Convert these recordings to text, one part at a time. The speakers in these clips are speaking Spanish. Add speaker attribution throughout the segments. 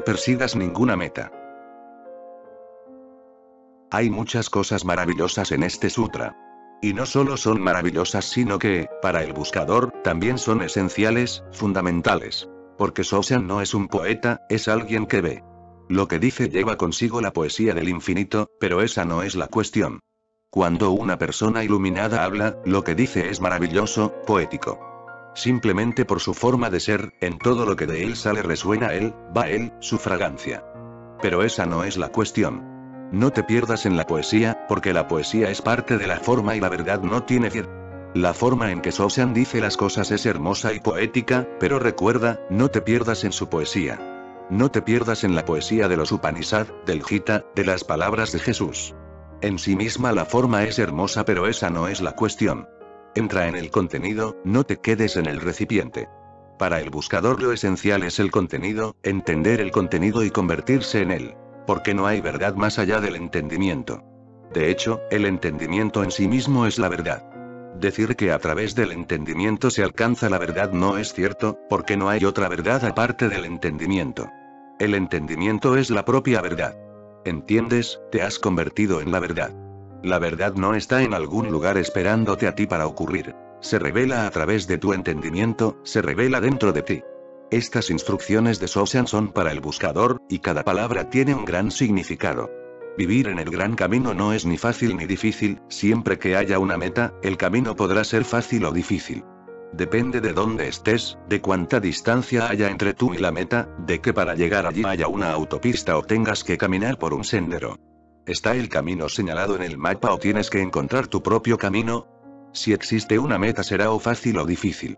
Speaker 1: no persigas ninguna meta. Hay muchas cosas maravillosas en este sutra. Y no solo son maravillosas, sino que, para el buscador, también son esenciales, fundamentales. Porque Shoshan no es un poeta, es alguien que ve. Lo que dice lleva consigo la poesía del infinito, pero esa no es la cuestión. Cuando una persona iluminada habla, lo que dice es maravilloso, poético. Simplemente por su forma de ser, en todo lo que de él sale resuena él, va él, su fragancia. Pero esa no es la cuestión. No te pierdas en la poesía, porque la poesía es parte de la forma y la verdad no tiene fin. La forma en que Shoshan dice las cosas es hermosa y poética, pero recuerda, no te pierdas en su poesía. No te pierdas en la poesía de los Upanishad, del Gita, de las palabras de Jesús. En sí misma la forma es hermosa, pero esa no es la cuestión. Entra en el contenido, no te quedes en el recipiente. Para el buscador lo esencial es el contenido, entender el contenido y convertirse en él. Porque no hay verdad más allá del entendimiento. De hecho, el entendimiento en sí mismo es la verdad. Decir que a través del entendimiento se alcanza la verdad no es cierto, porque no hay otra verdad aparte del entendimiento. El entendimiento es la propia verdad. ¿Entiendes? Te has convertido en la verdad. La verdad no está en algún lugar esperándote a ti para ocurrir. Se revela a través de tu entendimiento, se revela dentro de ti. Estas instrucciones de Shoshan son para el buscador, y cada palabra tiene un gran significado. Vivir en el gran camino no es ni fácil ni difícil, siempre que haya una meta, el camino podrá ser fácil o difícil. Depende de dónde estés, de cuánta distancia haya entre tú y la meta, de que para llegar allí haya una autopista o tengas que caminar por un sendero. ¿Está el camino señalado en el mapa o tienes que encontrar tu propio camino? Si existe una meta será o fácil o difícil.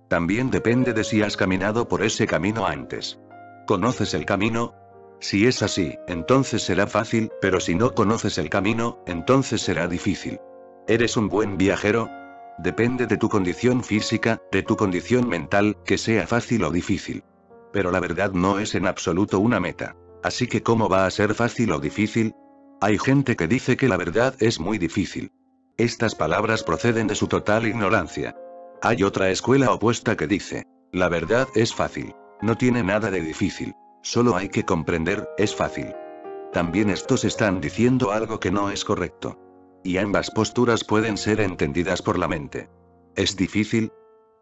Speaker 1: También depende de si has caminado por ese camino antes. ¿Conoces el camino? Si es así, entonces será fácil, pero si no conoces el camino, entonces será difícil. ¿Eres un buen viajero? Depende de tu condición física, de tu condición mental, que sea fácil o difícil. Pero la verdad no es en absoluto una meta. Así que ¿cómo va a ser fácil o difícil? Hay gente que dice que la verdad es muy difícil. Estas palabras proceden de su total ignorancia. Hay otra escuela opuesta que dice, la verdad es fácil. No tiene nada de difícil. Solo hay que comprender, es fácil. También estos están diciendo algo que no es correcto. Y ambas posturas pueden ser entendidas por la mente. ¿Es difícil?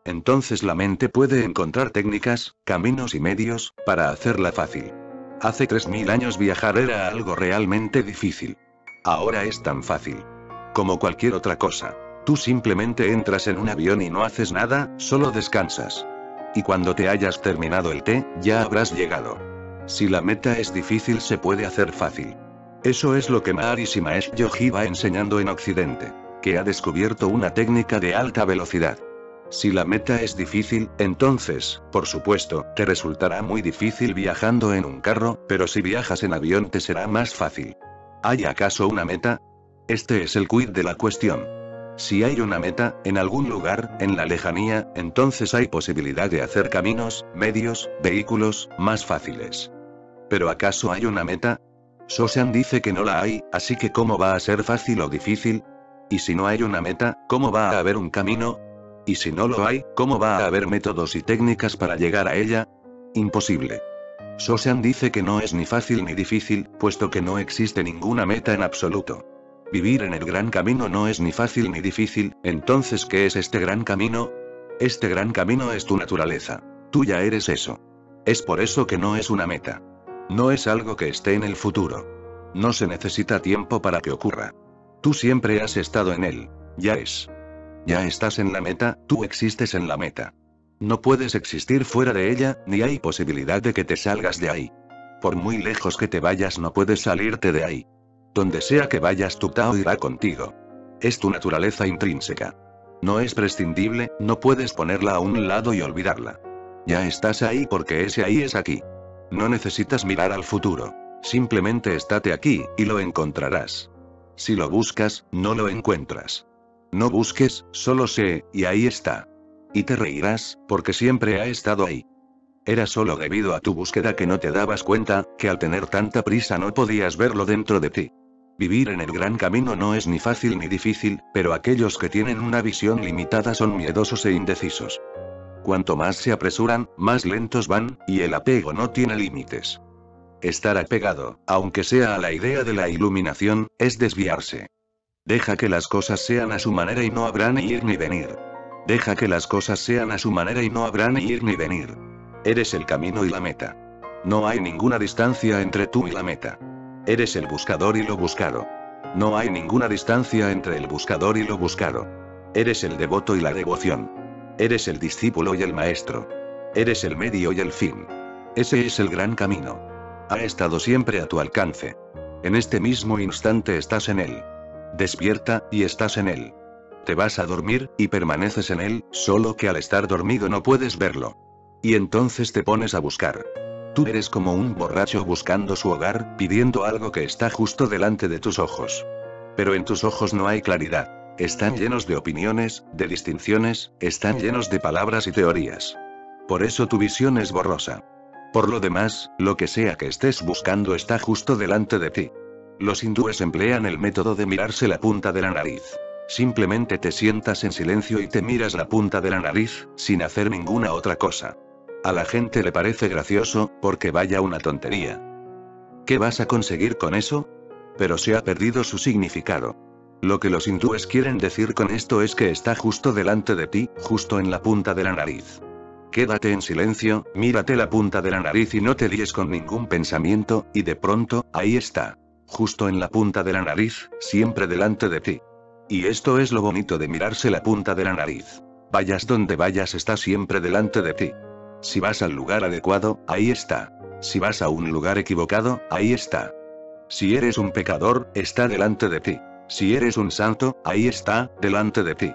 Speaker 1: Entonces la mente puede encontrar técnicas, caminos y medios, para hacerla fácil. Hace 3000 años viajar era algo realmente difícil. Ahora es tan fácil. Como cualquier otra cosa. Tú simplemente entras en un avión y no haces nada, solo descansas. Y cuando te hayas terminado el té, ya habrás llegado. Si la meta es difícil se puede hacer fácil. Eso es lo que Maharishi Mahesh Yogi va enseñando en Occidente. Que ha descubierto una técnica de alta velocidad. Si la meta es difícil, entonces, por supuesto, te resultará muy difícil viajando en un carro, pero si viajas en avión te será más fácil. ¿Hay acaso una meta? Este es el quid de la cuestión. Si hay una meta, en algún lugar, en la lejanía, entonces hay posibilidad de hacer caminos, medios, vehículos, más fáciles. ¿Pero acaso hay una meta? Shoshan dice que no la hay, así que ¿cómo va a ser fácil o difícil? Y si no hay una meta, ¿cómo va a haber un camino? Y si no lo hay, ¿cómo va a haber métodos y técnicas para llegar a ella? Imposible. Shoshan dice que no es ni fácil ni difícil, puesto que no existe ninguna meta en absoluto. Vivir en el gran camino no es ni fácil ni difícil, entonces ¿qué es este gran camino? Este gran camino es tu naturaleza. Tú ya eres eso. Es por eso que no es una meta. No es algo que esté en el futuro. No se necesita tiempo para que ocurra. Tú siempre has estado en él. Ya es. Ya estás en la meta, tú existes en la meta. No puedes existir fuera de ella, ni hay posibilidad de que te salgas de ahí. Por muy lejos que te vayas no puedes salirte de ahí. Donde sea que vayas tu Tao irá contigo. Es tu naturaleza intrínseca. No es prescindible, no puedes ponerla a un lado y olvidarla. Ya estás ahí porque ese ahí es aquí. No necesitas mirar al futuro. Simplemente estate aquí, y lo encontrarás. Si lo buscas, no lo encuentras. No busques, solo sé, y ahí está. Y te reirás, porque siempre ha estado ahí. Era solo debido a tu búsqueda que no te dabas cuenta, que al tener tanta prisa no podías verlo dentro de ti. Vivir en el gran camino no es ni fácil ni difícil, pero aquellos que tienen una visión limitada son miedosos e indecisos. Cuanto más se apresuran, más lentos van, y el apego no tiene límites. Estar apegado, aunque sea a la idea de la iluminación, es desviarse. Deja que las cosas sean a su manera y no habrá ni ir ni venir. Deja que las cosas sean a su manera y no habrá ni ir ni venir. Eres el camino y la meta. No hay ninguna distancia entre tú y la meta. Eres el buscador y lo buscado. No hay ninguna distancia entre el buscador y lo buscado. Eres el devoto y la devoción. Eres el discípulo y el maestro. Eres el medio y el fin. Ese es el gran camino. Ha estado siempre a tu alcance. En este mismo instante estás en él. Despierta, y estás en él. Te vas a dormir, y permaneces en él, solo que al estar dormido no puedes verlo. Y entonces te pones a buscar. Tú eres como un borracho buscando su hogar, pidiendo algo que está justo delante de tus ojos. Pero en tus ojos no hay claridad. Están llenos de opiniones, de distinciones, están llenos de palabras y teorías. Por eso tu visión es borrosa. Por lo demás, lo que sea que estés buscando está justo delante de ti. Los hindúes emplean el método de mirarse la punta de la nariz. Simplemente te sientas en silencio y te miras la punta de la nariz, sin hacer ninguna otra cosa. A la gente le parece gracioso, porque vaya una tontería. ¿Qué vas a conseguir con eso? Pero se ha perdido su significado. Lo que los hindúes quieren decir con esto es que está justo delante de ti, justo en la punta de la nariz. Quédate en silencio, mírate la punta de la nariz y no te líes con ningún pensamiento, y de pronto, ahí está. Justo en la punta de la nariz, siempre delante de ti. Y esto es lo bonito de mirarse la punta de la nariz. Vayas donde vayas, está siempre delante de ti. Si vas al lugar adecuado, ahí está. Si vas a un lugar equivocado, ahí está. Si eres un pecador, está delante de ti. Si eres un santo, ahí está, delante de ti.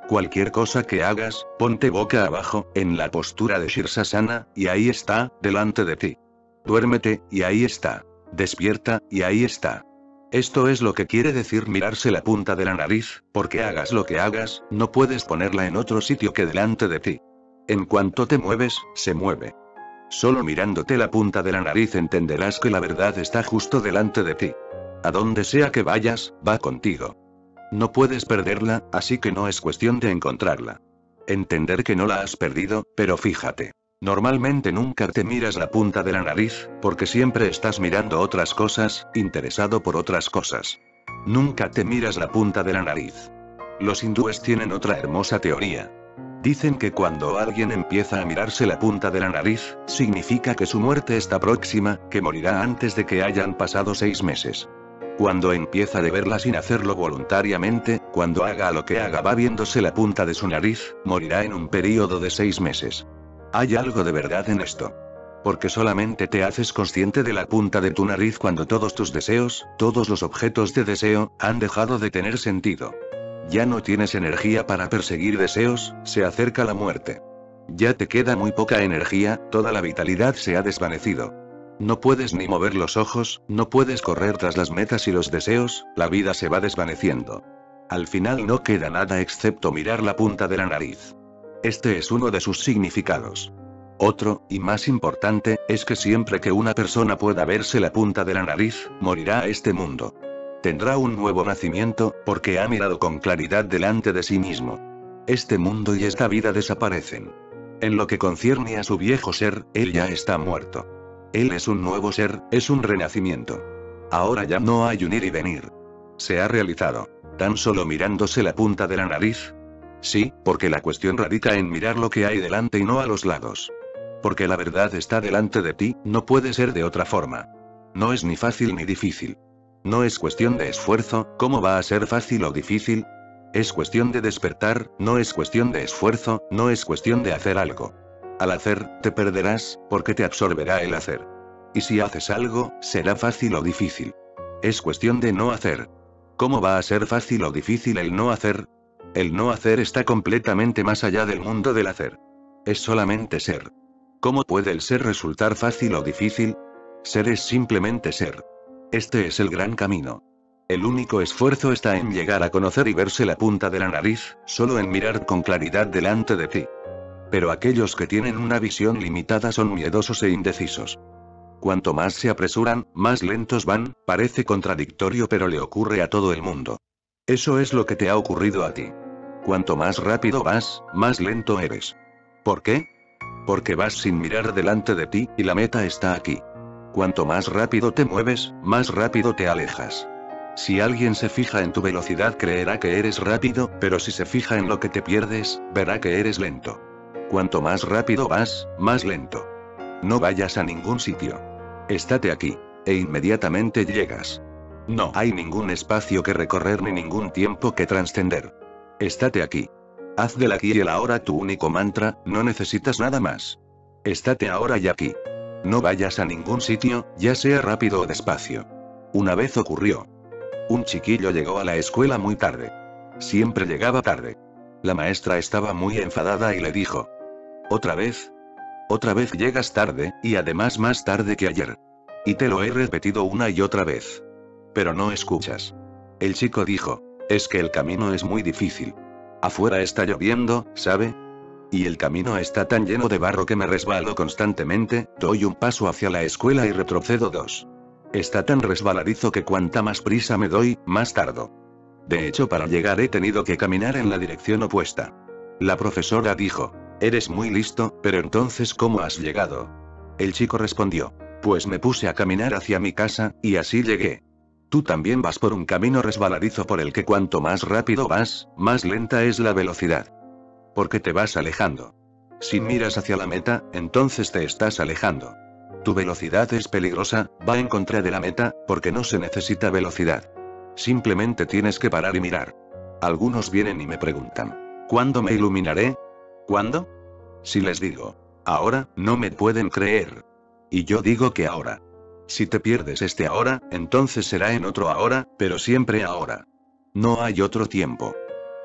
Speaker 1: Cualquier cosa que hagas, ponte boca abajo, en la postura de Shirsasana, y ahí está, delante de ti. Duérmete, y ahí está. Despierta, y ahí está. Esto es lo que quiere decir mirarse la punta de la nariz, porque hagas lo que hagas, no puedes ponerla en otro sitio que delante de ti. En cuanto te mueves, se mueve. Solo mirándote la punta de la nariz entenderás que la verdad está justo delante de ti. A donde sea que vayas, va contigo. No puedes perderla, así que no es cuestión de encontrarla. Entender que no la has perdido, pero fíjate. Normalmente nunca te miras la punta de la nariz, porque siempre estás mirando otras cosas, interesado por otras cosas. Nunca te miras la punta de la nariz. Los hindúes tienen otra hermosa teoría. Dicen que cuando alguien empieza a mirarse la punta de la nariz, significa que su muerte está próxima, que morirá antes de que hayan pasado 6 meses. Cuando empieza a verla sin hacerlo voluntariamente, cuando haga lo que haga va viéndose la punta de su nariz, morirá en un período de 6 meses. Hay algo de verdad en esto. Porque solamente te haces consciente de la punta de tu nariz cuando todos tus deseos, todos los objetos de deseo, han dejado de tener sentido. Ya no tienes energía para perseguir deseos, se acerca la muerte. Ya te queda muy poca energía, toda la vitalidad se ha desvanecido. No puedes ni mover los ojos, no puedes correr tras las metas y los deseos, la vida se va desvaneciendo. Al final no queda nada excepto mirar la punta de la nariz. Este es uno de sus significados. Otro, y más importante, es que siempre que una persona pueda verse la punta de la nariz, morirá a este mundo. Tendrá un nuevo nacimiento, porque ha mirado con claridad delante de sí mismo. Este mundo y esta vida desaparecen. En lo que concierne a su viejo ser, él ya está muerto. Él es un nuevo ser, es un renacimiento. Ahora ya no hay un ir y venir. Se ha realizado. Tan solo mirándose la punta de la nariz. Sí, porque la cuestión radica en mirar lo que hay delante y no a los lados. Porque la verdad está delante de ti, no puede ser de otra forma. No es ni fácil ni difícil. No es cuestión de esfuerzo, ¿cómo va a ser fácil o difícil? Es cuestión de despertar, no es cuestión de esfuerzo, no es cuestión de hacer algo. Al hacer, te perderás, porque te absorberá el hacer. Y si haces algo, será fácil o difícil. Es cuestión de no hacer. ¿Cómo va a ser fácil o difícil el no hacer? El no hacer está completamente más allá del mundo del hacer. Es solamente ser. ¿Cómo puede el ser resultar fácil o difícil? Ser es simplemente ser. Este es el gran camino. El único esfuerzo está en llegar a conocer y verse la punta de la nariz, solo en mirar con claridad delante de ti. Pero aquellos que tienen una visión limitada son miedosos e indecisos. Cuanto más se apresuran, más lentos van, parece contradictorio pero le ocurre a todo el mundo. Eso es lo que te ha ocurrido a ti. Cuanto más rápido vas, más lento eres. ¿Por qué? Porque vas sin mirar delante de ti, y la meta está aquí. Cuanto más rápido te mueves, más rápido te alejas. Si alguien se fija en tu velocidad creerá que eres rápido, pero si se fija en lo que te pierdes, verá que eres lento. Cuanto más rápido vas, más lento. No vayas a ningún sitio. Estate aquí. E inmediatamente llegas. No hay ningún espacio que recorrer ni ningún tiempo que trascender. Estate aquí. Haz del aquí y el ahora tu único mantra, no necesitas nada más. Estate ahora y aquí. No vayas a ningún sitio, ya sea rápido o despacio. Una vez ocurrió. Un chiquillo llegó a la escuela muy tarde. Siempre llegaba tarde. La maestra estaba muy enfadada y le dijo: ¿Otra vez? Otra vez llegas tarde, y además más tarde que ayer. Y te lo he repetido una y otra vez. Pero no escuchas. El chico dijo: es que el camino es muy difícil. Afuera está lloviendo, ¿sabe? Y el camino está tan lleno de barro que me resbalo constantemente, doy un paso hacia la escuela y retrocedo dos. Está tan resbaladizo que cuanta más prisa me doy, más tardo. De hecho, para llegar he tenido que caminar en la dirección opuesta. La profesora dijo: eres muy listo, pero entonces ¿cómo has llegado? El chico respondió: pues me puse a caminar hacia mi casa, y así llegué. Tú también vas por un camino resbaladizo por el que cuanto más rápido vas, más lenta es la velocidad. Porque te vas alejando. Si miras hacia la meta, entonces te estás alejando. Tu velocidad es peligrosa, va en contra de la meta, porque no se necesita velocidad. Simplemente tienes que parar y mirar. Algunos vienen y me preguntan: ¿cuándo me iluminaré? ¿Cuándo? Si les digo: ahora, no me pueden creer. Y yo digo que ahora. Si te pierdes este ahora, entonces será en otro ahora, pero siempre ahora. No hay otro tiempo.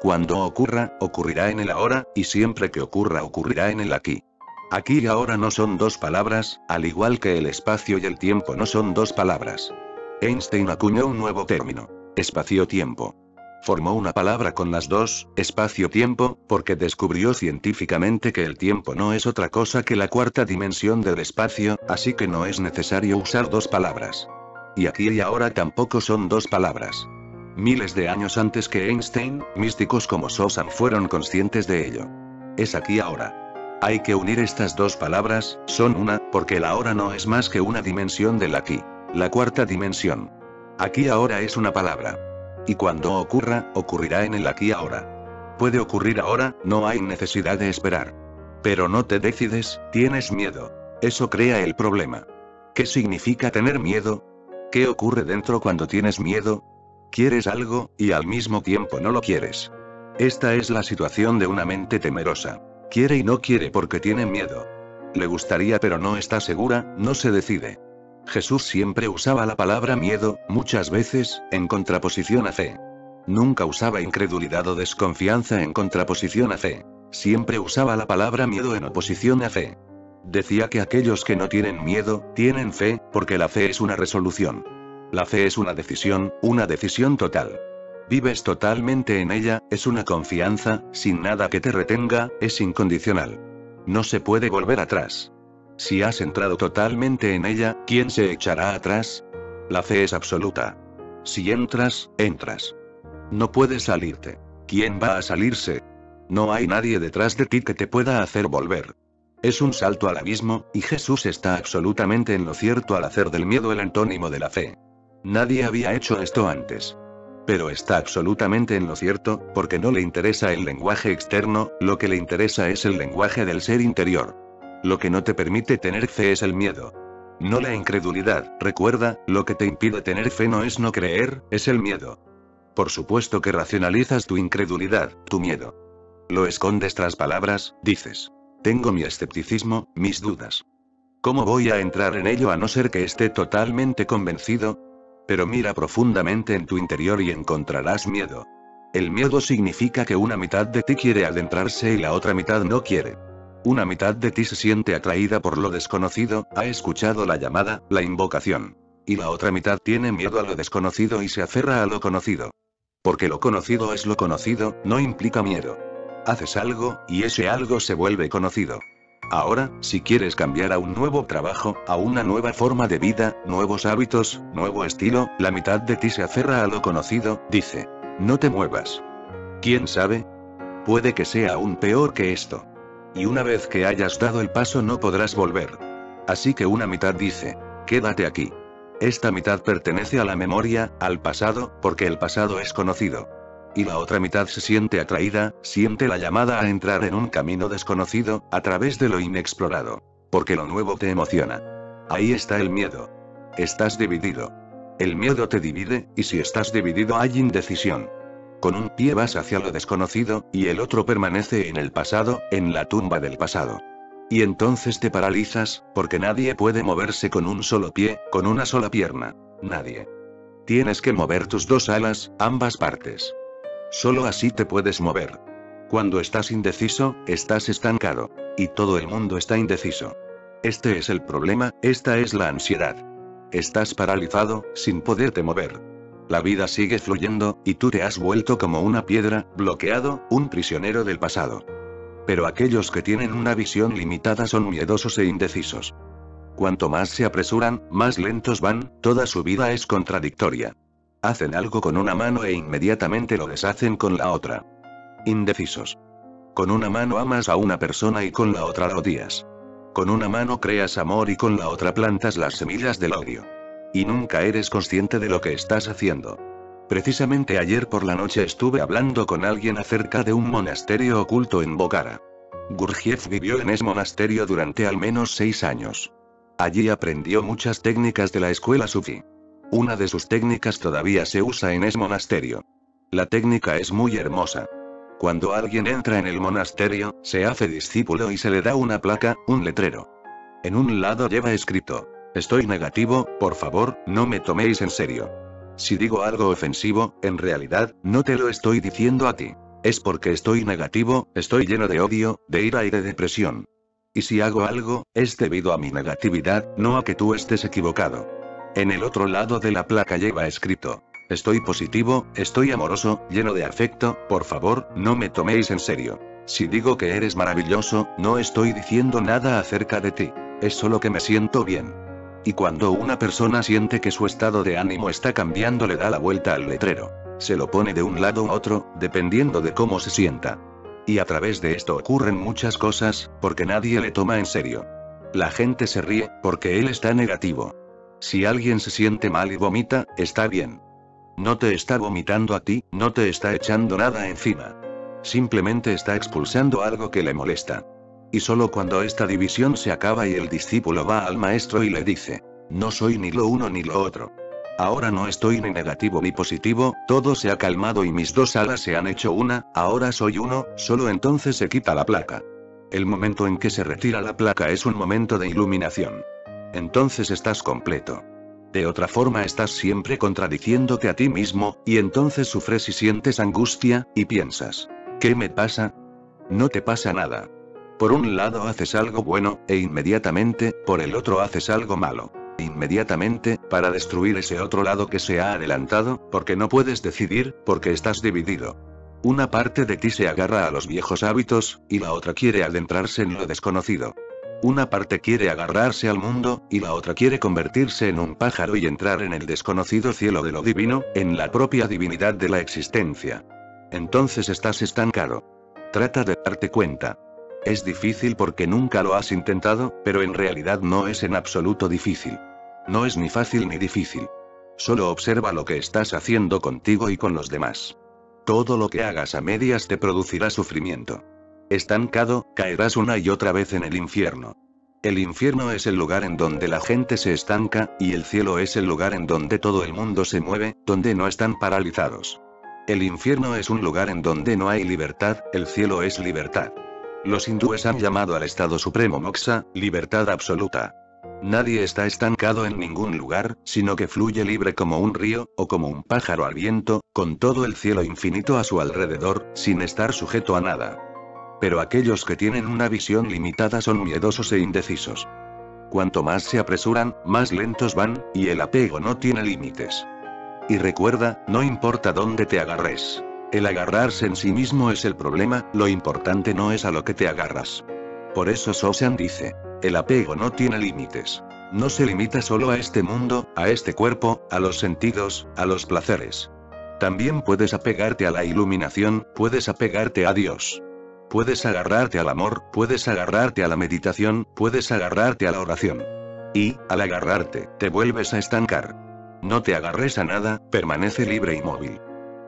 Speaker 1: Cuando ocurra, ocurrirá en el ahora, y siempre que ocurra ocurrirá en el aquí. Aquí y ahora no son dos palabras, al igual que el espacio y el tiempo no son dos palabras. Einstein acuñó un nuevo término: espacio-tiempo. Formó una palabra con las dos, espacio-tiempo, porque descubrió científicamente que el tiempo no es otra cosa que la cuarta dimensión del espacio, así que no es necesario usar dos palabras. Y aquí y ahora tampoco son dos palabras. Miles de años antes que Einstein, místicos como Sosan fueron conscientes de ello. Es aquí ahora. Hay que unir estas dos palabras, son una, porque el ahora no es más que una dimensión del aquí. La cuarta dimensión. Aquí ahora es una palabra. Y cuando ocurra, ocurrirá en el aquí ahora. Puede ocurrir ahora, no hay necesidad de esperar. Pero no te decides, tienes miedo. Eso crea el problema. ¿Qué significa tener miedo? ¿Qué ocurre dentro cuando tienes miedo? Quieres algo, y al mismo tiempo no lo quieres. Esta es la situación de una mente temerosa. Quiere y no quiere porque tiene miedo. Le gustaría pero no está segura, no se decide. Jesús siempre usaba la palabra miedo, muchas veces, en contraposición a fe. Nunca usaba incredulidad o desconfianza en contraposición a fe. Siempre usaba la palabra miedo en oposición a fe. Decía que aquellos que no tienen miedo, tienen fe, porque la fe es una resolución. La fe es una decisión total. Vives totalmente en ella, es una confianza, sin nada que te retenga, es incondicional. No se puede volver atrás. Si has entrado totalmente en ella, ¿quién se echará atrás? La fe es absoluta. Si entras, entras. No puedes salirte. ¿Quién va a salirse? No hay nadie detrás de ti que te pueda hacer volver. Es un salto al abismo, y Jesús está absolutamente en lo cierto al hacer del miedo el antónimo de la fe. Nadie había hecho esto antes. Pero está absolutamente en lo cierto, porque no le interesa el lenguaje externo, lo que le interesa es el lenguaje del ser interior. Lo que no te permite tener fe es el miedo. No la incredulidad, recuerda, lo que te impide tener fe no es no creer, es el miedo. Por supuesto que racionalizas tu incredulidad, tu miedo. Lo escondes tras palabras, dices: tengo mi escepticismo, mis dudas. ¿Cómo voy a entrar en ello a no ser que esté totalmente convencido? Pero mira profundamente en tu interior y encontrarás miedo. El miedo significa que una mitad de ti quiere adentrarse y la otra mitad no quiere. Una mitad de ti se siente atraída por lo desconocido, ha escuchado la llamada, la invocación. Y la otra mitad tiene miedo a lo desconocido y se aferra a lo conocido. Porque lo conocido es lo conocido, no implica miedo. Haces algo, y ese algo se vuelve conocido. Ahora, si quieres cambiar a un nuevo trabajo, a una nueva forma de vida, nuevos hábitos, nuevo estilo, la mitad de ti se aferra a lo conocido, dice: no te muevas. ¿Quién sabe? Puede que sea aún peor que esto. Y una vez que hayas dado el paso no podrás volver. Así que una mitad dice, quédate aquí. Esta mitad pertenece a la memoria, al pasado, porque el pasado es conocido. Y la otra mitad se siente atraída, siente la llamada a entrar en un camino desconocido, a través de lo inexplorado. Porque lo nuevo te emociona. Ahí está el miedo. Estás dividido. El miedo te divide, y si estás dividido hay indecisión. Con un pie vas hacia lo desconocido, y el otro permanece en el pasado, en la tumba del pasado. Y entonces te paralizas, porque nadie puede moverse con un solo pie, con una sola pierna. Nadie. Tienes que mover tus dos alas, ambas partes. Solo así te puedes mover. Cuando estás indeciso, estás estancado. Y todo el mundo está indeciso. Este es el problema, esta es la ansiedad. Estás paralizado, sin poderte mover. La vida sigue fluyendo, y tú te has vuelto como una piedra, bloqueado, un prisionero del pasado. Pero aquellos que tienen una visión limitada son miedosos e indecisos. Cuanto más se apresuran, más lentos van, toda su vida es contradictoria. Hacen algo con una mano e inmediatamente lo deshacen con la otra. Indecisos. Con una mano amas a una persona y con la otra la odias. Con una mano creas amor y con la otra plantas las semillas del odio. Y nunca eres consciente de lo que estás haciendo. Precisamente ayer por la noche estuve hablando con alguien acerca de un monasterio oculto en Bokhara. Gurdjieff vivió en ese monasterio durante al menos 6 años. Allí aprendió muchas técnicas de la escuela sufí. Una de sus técnicas todavía se usa en ese monasterio. La técnica es muy hermosa. Cuando alguien entra en el monasterio, se hace discípulo y se le da una placa, un letrero. En un lado lleva escrito: estoy negativo, por favor, no me toméis en serio. Si digo algo ofensivo, en realidad, no te lo estoy diciendo a ti. Es porque estoy negativo, estoy lleno de odio, de ira y de depresión. Y si hago algo, es debido a mi negatividad, no a que tú estés equivocado. En el otro lado de la placa lleva escrito: estoy positivo, estoy amoroso, lleno de afecto, por favor, no me toméis en serio. Si digo que eres maravilloso, no estoy diciendo nada acerca de ti. Es solo que me siento bien. Y cuando una persona siente que su estado de ánimo está cambiando, le da la vuelta al letrero. Se lo pone de un lado a otro, dependiendo de cómo se sienta. Y a través de esto ocurren muchas cosas, porque nadie le toma en serio. La gente se ríe, porque él está negativo. Si alguien se siente mal y vomita, está bien. No te está vomitando a ti, no te está echando nada encima. Simplemente está expulsando algo que le molesta. Y solo cuando esta división se acaba y el discípulo va al maestro y le dice: no soy ni lo uno ni lo otro. Ahora no estoy ni negativo ni positivo, todo se ha calmado y mis dos alas se han hecho una, ahora soy uno, solo entonces se quita la placa. El momento en que se retira la placa es un momento de iluminación. Entonces estás completo. De otra forma estás siempre contradiciéndote a ti mismo, y entonces sufres y sientes angustia, y piensas: ¿qué me pasa? No te pasa nada. Por un lado haces algo bueno, e inmediatamente, por el otro haces algo malo. Inmediatamente, para destruir ese otro lado que se ha adelantado, porque no puedes decidir, porque estás dividido. Una parte de ti se agarra a los viejos hábitos, y la otra quiere adentrarse en lo desconocido. Una parte quiere agarrarse al mundo, y la otra quiere convertirse en un pájaro y entrar en el desconocido cielo de lo divino, en la propia divinidad de la existencia. Entonces estás estancado. Trata de darte cuenta. Es difícil porque nunca lo has intentado, pero en realidad no es en absoluto difícil. No es ni fácil ni difícil. Solo observa lo que estás haciendo contigo y con los demás. Todo lo que hagas a medias te producirá sufrimiento. Estancado, caerás una y otra vez en el infierno. El infierno es el lugar en donde la gente se estanca, y el cielo es el lugar en donde todo el mundo se mueve, donde no están paralizados. El infierno es un lugar en donde no hay libertad, el cielo es libertad. Los hindúes han llamado al estado supremo moksha, libertad absoluta. Nadie está estancado en ningún lugar, sino que fluye libre como un río, o como un pájaro al viento, con todo el cielo infinito a su alrededor, sin estar sujeto a nada. Pero aquellos que tienen una visión limitada son miedosos e indecisos. Cuanto más se apresuran, más lentos van, y el apego no tiene límites. Y recuerda, no importa dónde te agarres. El agarrarse en sí mismo es el problema, lo importante no es a lo que te agarras. Por eso Sosan dice: el apego no tiene límites. No se limita solo a este mundo, a este cuerpo, a los sentidos, a los placeres. También puedes apegarte a la iluminación, puedes apegarte a Dios. puedes agarrarte al amor, puedes agarrarte a la meditación, puedes agarrarte a la oración. Y, al agarrarte, te vuelves a estancar. No te agarres a nada, permanece libre y móvil.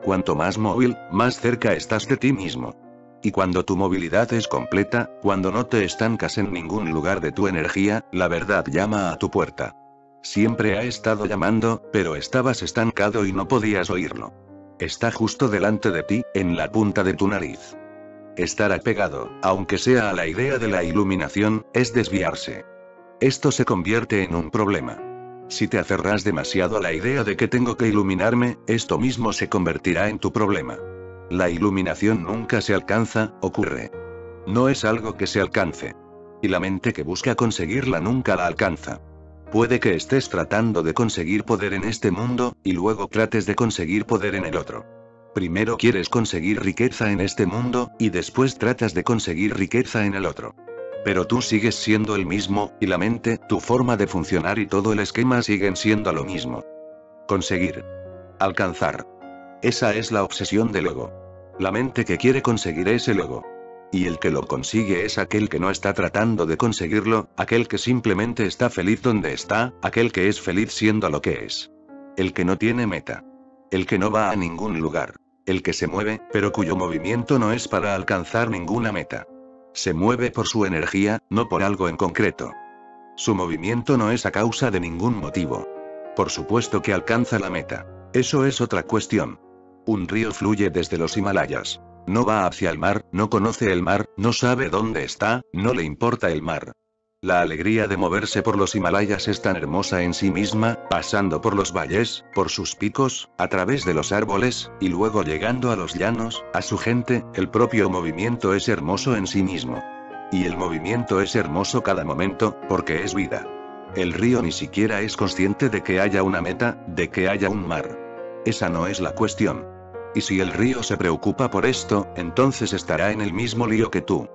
Speaker 1: Cuanto más móvil, más cerca estás de ti mismo. Y cuando tu movilidad es completa, cuando no te estancas en ningún lugar de tu energía, la verdad llama a tu puerta. Siempre ha estado llamando, pero estabas estancado y no podías oírlo. Está justo delante de ti, en la punta de tu nariz. Estar apegado, aunque sea a la idea de la iluminación, es desviarse. Esto se convierte en un problema. Si te aferras demasiado a la idea de que tengo que iluminarme, esto mismo se convertirá en tu problema. La iluminación nunca se alcanza, ocurre. No es algo que se alcance. Y la mente que busca conseguirla nunca la alcanza. Puede que estés tratando de conseguir poder en este mundo, y luego trates de conseguir poder en el otro. Primero quieres conseguir riqueza en este mundo, y después tratas de conseguir riqueza en el otro. Pero tú sigues siendo el mismo, y la mente, tu forma de funcionar y todo el esquema siguen siendo lo mismo. Conseguir. Alcanzar. Esa es la obsesión del ego. La mente que quiere conseguir es el ego. Y el que lo consigue es aquel que no está tratando de conseguirlo, aquel que simplemente está feliz donde está, aquel que es feliz siendo lo que es. El que no tiene meta. El que no va a ningún lugar. El que se mueve, pero cuyo movimiento no es para alcanzar ninguna meta. Se mueve por su energía, no por algo en concreto. Su movimiento no es a causa de ningún motivo. Por supuesto que alcanza la meta. Eso es otra cuestión. Un río fluye desde los Himalayas. No va hacia el mar, no conoce el mar, no sabe dónde está, no le importa el mar. La alegría de moverse por los Himalayas es tan hermosa en sí misma, pasando por los valles, por sus picos, a través de los árboles, y luego llegando a los llanos, a su gente, el propio movimiento es hermoso en sí mismo. Y el movimiento es hermoso cada momento, porque es vida. El río ni siquiera es consciente de que haya una meta, de que haya un mar. Esa no es la cuestión. Y si el río se preocupa por esto, entonces estará en el mismo lío que tú.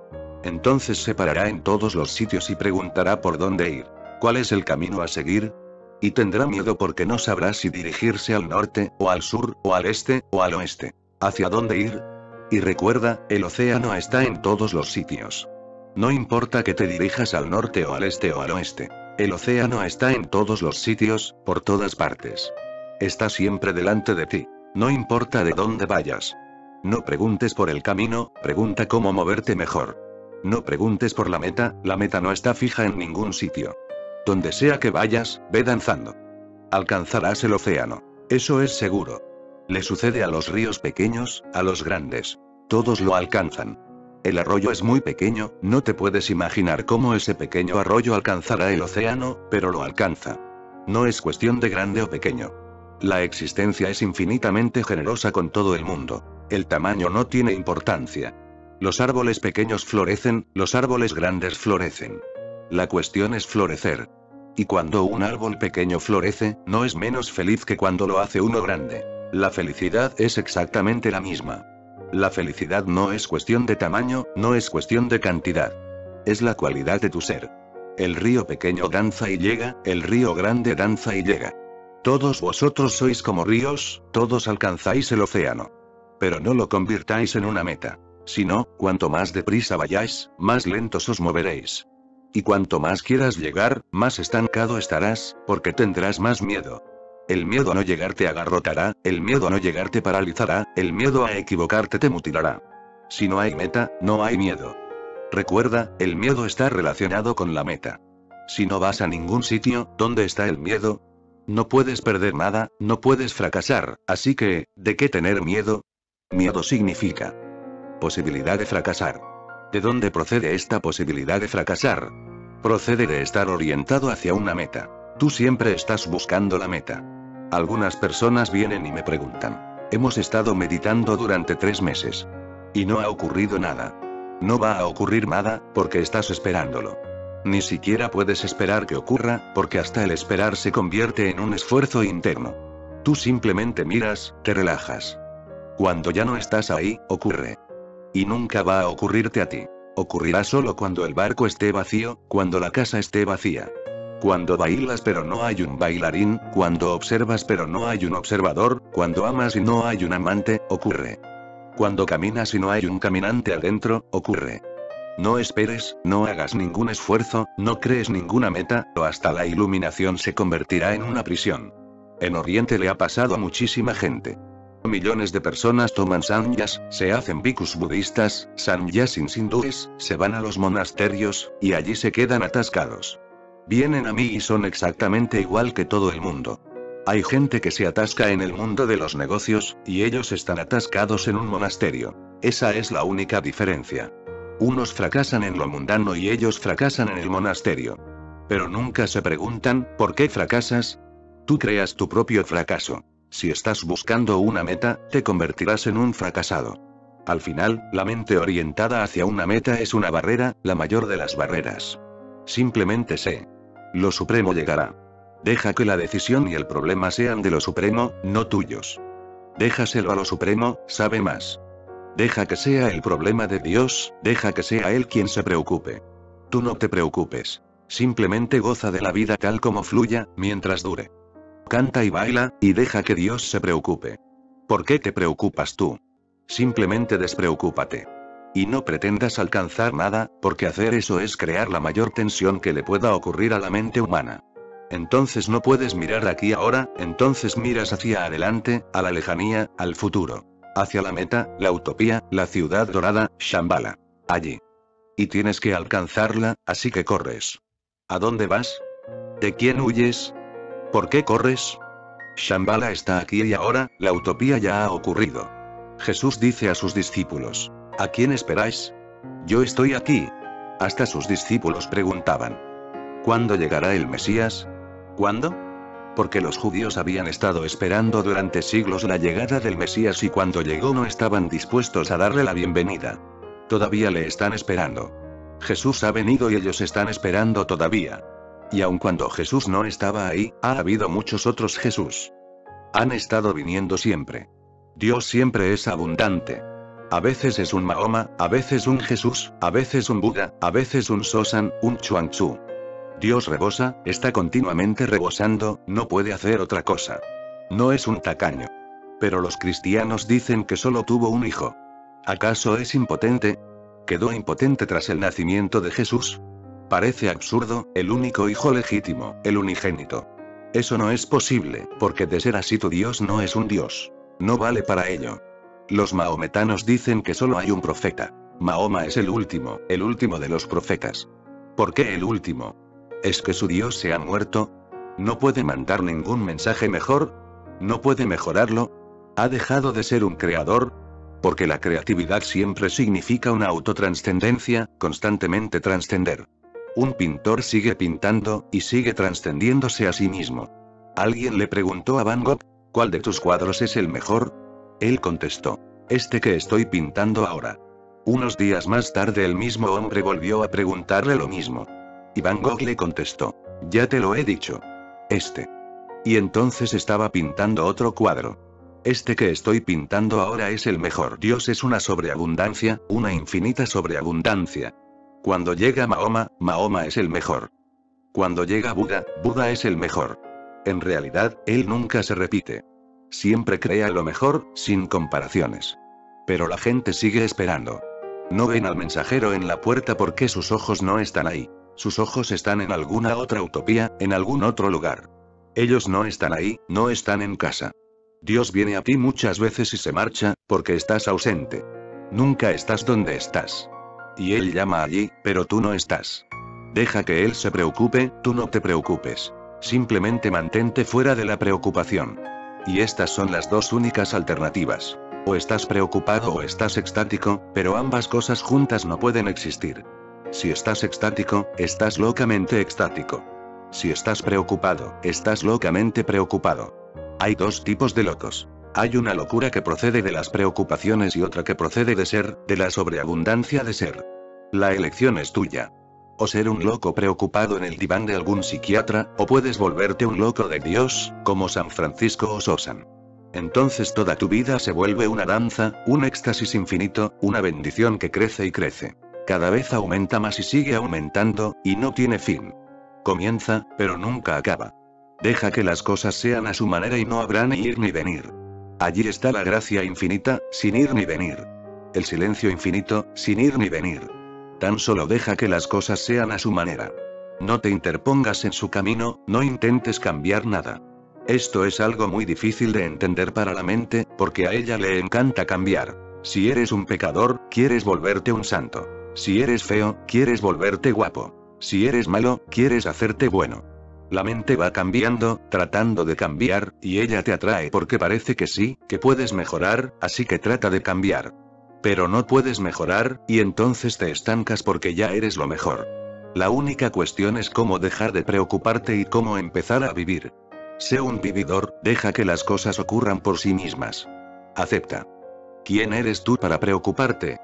Speaker 1: Entonces se parará en todos los sitios y preguntará por dónde ir. ¿Cuál es el camino a seguir? Y tendrá miedo porque no sabrá si dirigirse al norte, o al sur, o al este, o al oeste. ¿Hacia dónde ir? Y recuerda, el océano está en todos los sitios. No importa que te dirijas al norte o al este o al oeste. El océano está en todos los sitios, por todas partes. Está siempre delante de ti. No importa de dónde vayas. No preguntes por el camino, pregunta cómo moverte mejor. No preguntes por la meta no está fija en ningún sitio. Donde sea que vayas, ve danzando. Alcanzarás el océano. Eso es seguro. Le sucede a los ríos pequeños, a los grandes. Todos lo alcanzan. El arroyo es muy pequeño, no te puedes imaginar cómo ese pequeño arroyo alcanzará el océano, pero lo alcanza. No es cuestión de grande o pequeño. La existencia es infinitamente generosa con todo el mundo. El tamaño no tiene importancia. Los árboles pequeños florecen, los árboles grandes florecen. La cuestión es florecer. Y cuando un árbol pequeño florece, no es menos feliz que cuando lo hace uno grande. La felicidad es exactamente la misma. La felicidad no es cuestión de tamaño, no es cuestión de cantidad. Es la cualidad de tu ser. El río pequeño danza y llega, el río grande danza y llega. Todos vosotros sois como ríos, todos alcanzáis el océano. Pero no lo convirtáis en una meta. Si no, cuanto más deprisa vayáis, más lentos os moveréis. Y cuanto más quieras llegar, más estancado estarás, porque tendrás más miedo. El miedo a no llegar te agarrotará, el miedo a no llegar te paralizará, el miedo a equivocarte te mutilará. Si no hay meta, no hay miedo. Recuerda, el miedo está relacionado con la meta. Si no vas a ningún sitio, ¿dónde está el miedo? No puedes perder nada, no puedes fracasar, así que, ¿de qué tener miedo? Miedo significa posibilidad de fracasar. ¿De dónde procede esta posibilidad de fracasar? Procede de estar orientado hacia una meta. Tú siempre estás buscando la meta. Algunas personas vienen y me preguntan. Hemos estado meditando durante 3 meses. Y no ha ocurrido nada. No va a ocurrir nada, porque estás esperándolo. Ni siquiera puedes esperar que ocurra, porque hasta el esperar se convierte en un esfuerzo interno. Tú simplemente miras, te relajas. Cuando ya no estás ahí, ocurre. Y nunca va a ocurrirte a ti. Ocurrirá solo cuando el barco esté vacío, cuando la casa esté vacía. Cuando bailas pero no hay un bailarín, cuando observas pero no hay un observador, cuando amas y no hay un amante, ocurre. Cuando caminas y no hay un caminante adentro, ocurre. No esperes, no hagas ningún esfuerzo, no crees ninguna meta, o hasta la iluminación se convertirá en una prisión. En Oriente le ha pasado a muchísima gente. Millones de personas toman sannyas, se hacen bhikkhus budistas, sannyasin hindúes, se van a los monasterios, y allí se quedan atascados. Vienen a mí y son exactamente igual que todo el mundo. Hay gente que se atasca en el mundo de los negocios, y ellos están atascados en un monasterio. Esa es la única diferencia. Unos fracasan en lo mundano y ellos fracasan en el monasterio. Pero nunca se preguntan, ¿por qué fracasas? Tú creas tu propio fracaso. Si estás buscando una meta, te convertirás en un fracasado. Al final, la mente orientada hacia una meta es una barrera, la mayor de las barreras. Simplemente sé. Lo supremo llegará. Deja que la decisión y el problema sean de lo supremo, no tuyos. Déjaselo a lo supremo, sabe más. Deja que sea el problema de Dios, deja que sea Él quien se preocupe. Tú no te preocupes. Simplemente goza de la vida tal como fluya, mientras dure. Canta y baila, y deja que Dios se preocupe. ¿Por qué te preocupas tú? Simplemente despreocúpate. Y no pretendas alcanzar nada, porque hacer eso es crear la mayor tensión que le pueda ocurrir a la mente humana. Entonces no puedes mirar aquí ahora, entonces miras hacia adelante, a la lejanía, al futuro. Hacia la meta, la utopía, la ciudad dorada, Shambhala. Allí. Y tienes que alcanzarla, así que corres. ¿A dónde vas? ¿De quién huyes? ¿Por qué corres? Shambhala está aquí y ahora, la utopía ya ha ocurrido. Jesús dice a sus discípulos, ¿a quién esperáis? Yo estoy aquí. Hasta sus discípulos preguntaban, ¿cuándo llegará el Mesías? ¿Cuándo? Porque los judíos habían estado esperando durante siglos la llegada del Mesías y cuando llegó no estaban dispuestos a darle la bienvenida. Todavía le están esperando. Jesús ha venido y ellos están esperando todavía. Y aun cuando Jesús no estaba ahí, ha habido muchos otros Jesús. Han estado viniendo siempre. Dios siempre es abundante. A veces es un Mahoma, a veces un Jesús, a veces un Buda, a veces un Sosan, un Chuang-Tzu. Dios rebosa, está continuamente rebosando, no puede hacer otra cosa. No es un tacaño. Pero los cristianos dicen que solo tuvo un hijo. ¿Acaso es impotente? ¿Quedó impotente tras el nacimiento de Jesús? Parece absurdo, el único hijo legítimo, el unigénito. Eso no es posible, porque de ser así tu Dios no es un Dios. No vale para ello. Los mahometanos dicen que solo hay un profeta. Mahoma es el último de los profetas. ¿Por qué el último? ¿Es que su Dios se ha muerto? ¿No puede mandar ningún mensaje mejor? ¿No puede mejorarlo? ¿Ha dejado de ser un creador? Porque la creatividad siempre significa una autotranscendencia, constantemente trascender. Un pintor sigue pintando, y sigue trascendiéndose a sí mismo. Alguien le preguntó a Van Gogh, ¿cuál de tus cuadros es el mejor? Él contestó, este que estoy pintando ahora. Unos días más tarde el mismo hombre volvió a preguntarle lo mismo. Y Van Gogh le contestó, ya te lo he dicho. Este. Y entonces estaba pintando otro cuadro. Este que estoy pintando ahora es el mejor. Dios es una sobreabundancia, una infinita sobreabundancia. Cuando llega Mahoma, Mahoma es el mejor. Cuando llega Buda, Buda es el mejor. En realidad, él nunca se repite. Siempre crea lo mejor, sin comparaciones. Pero la gente sigue esperando. No ven al mensajero en la puerta porque sus ojos no están ahí. Sus ojos están en alguna otra utopía, en algún otro lugar. Ellos no están ahí, no están en casa. Dios viene a ti muchas veces y se marcha, porque estás ausente. Nunca estás donde estás. Y Él llama allí, pero tú no estás. Deja que Él se preocupe, tú no te preocupes. Simplemente mantente fuera de la preocupación. Y estas son las dos únicas alternativas. O estás preocupado o estás extático, pero ambas cosas juntas no pueden existir. Si estás extático, estás locamente extático. Si estás preocupado, estás locamente preocupado. Hay dos tipos de locos. Hay una locura que procede de las preocupaciones y otra que procede de ser, de la sobreabundancia de ser. La elección es tuya. O ser un loco preocupado en el diván de algún psiquiatra, o puedes volverte un loco de Dios, como San Francisco o Sosan. Entonces toda tu vida se vuelve una danza, un éxtasis infinito, una bendición que crece y crece. Cada vez aumenta más y sigue aumentando, y no tiene fin. Comienza, pero nunca acaba. Deja que las cosas sean a su manera y no habrá ni ir ni venir. Allí está la gracia infinita, sin ir ni venir. El silencio infinito, sin ir ni venir. Tan solo deja que las cosas sean a su manera. No te interpongas en su camino, no intentes cambiar nada. Esto es algo muy difícil de entender para la mente, porque a ella le encanta cambiar. Si eres un pecador, quieres volverte un santo. Si eres feo, quieres volverte guapo. Si eres malo, quieres hacerte bueno. La mente va cambiando, tratando de cambiar, y ella te atrae porque parece que sí, que puedes mejorar, así que trata de cambiar. Pero no puedes mejorar, y entonces te estancas porque ya eres lo mejor. La única cuestión es cómo dejar de preocuparte y cómo empezar a vivir. Sé un vividor, deja que las cosas ocurran por sí mismas. Acepta. ¿Quién eres tú para preocuparte?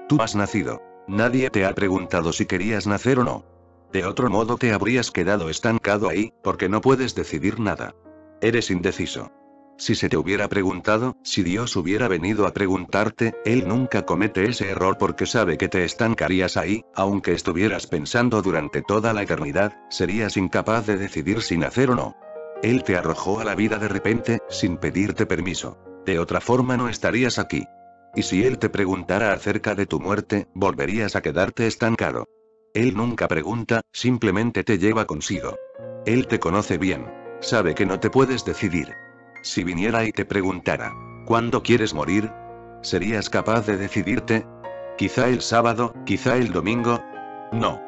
Speaker 1: Tú has nacido. Nadie te ha preguntado si querías nacer o no. De otro modo te habrías quedado estancado ahí, porque no puedes decidir nada. Eres indeciso. Si se te hubiera preguntado, si Dios hubiera venido a preguntarte, Él nunca comete ese error porque sabe que te estancarías ahí, aunque estuvieras pensando durante toda la eternidad, serías incapaz de decidir si nacer o no. Él te arrojó a la vida de repente, sin pedirte permiso. De otra forma no estarías aquí. Y si Él te preguntara acerca de tu muerte, volverías a quedarte estancado. Él nunca pregunta, simplemente te lleva consigo. Él te conoce bien. Sabe que no te puedes decidir. Si viniera y te preguntara, ¿cuándo quieres morir? ¿Serías capaz de decidirte? ¿Quizá el sábado, quizá el domingo? No.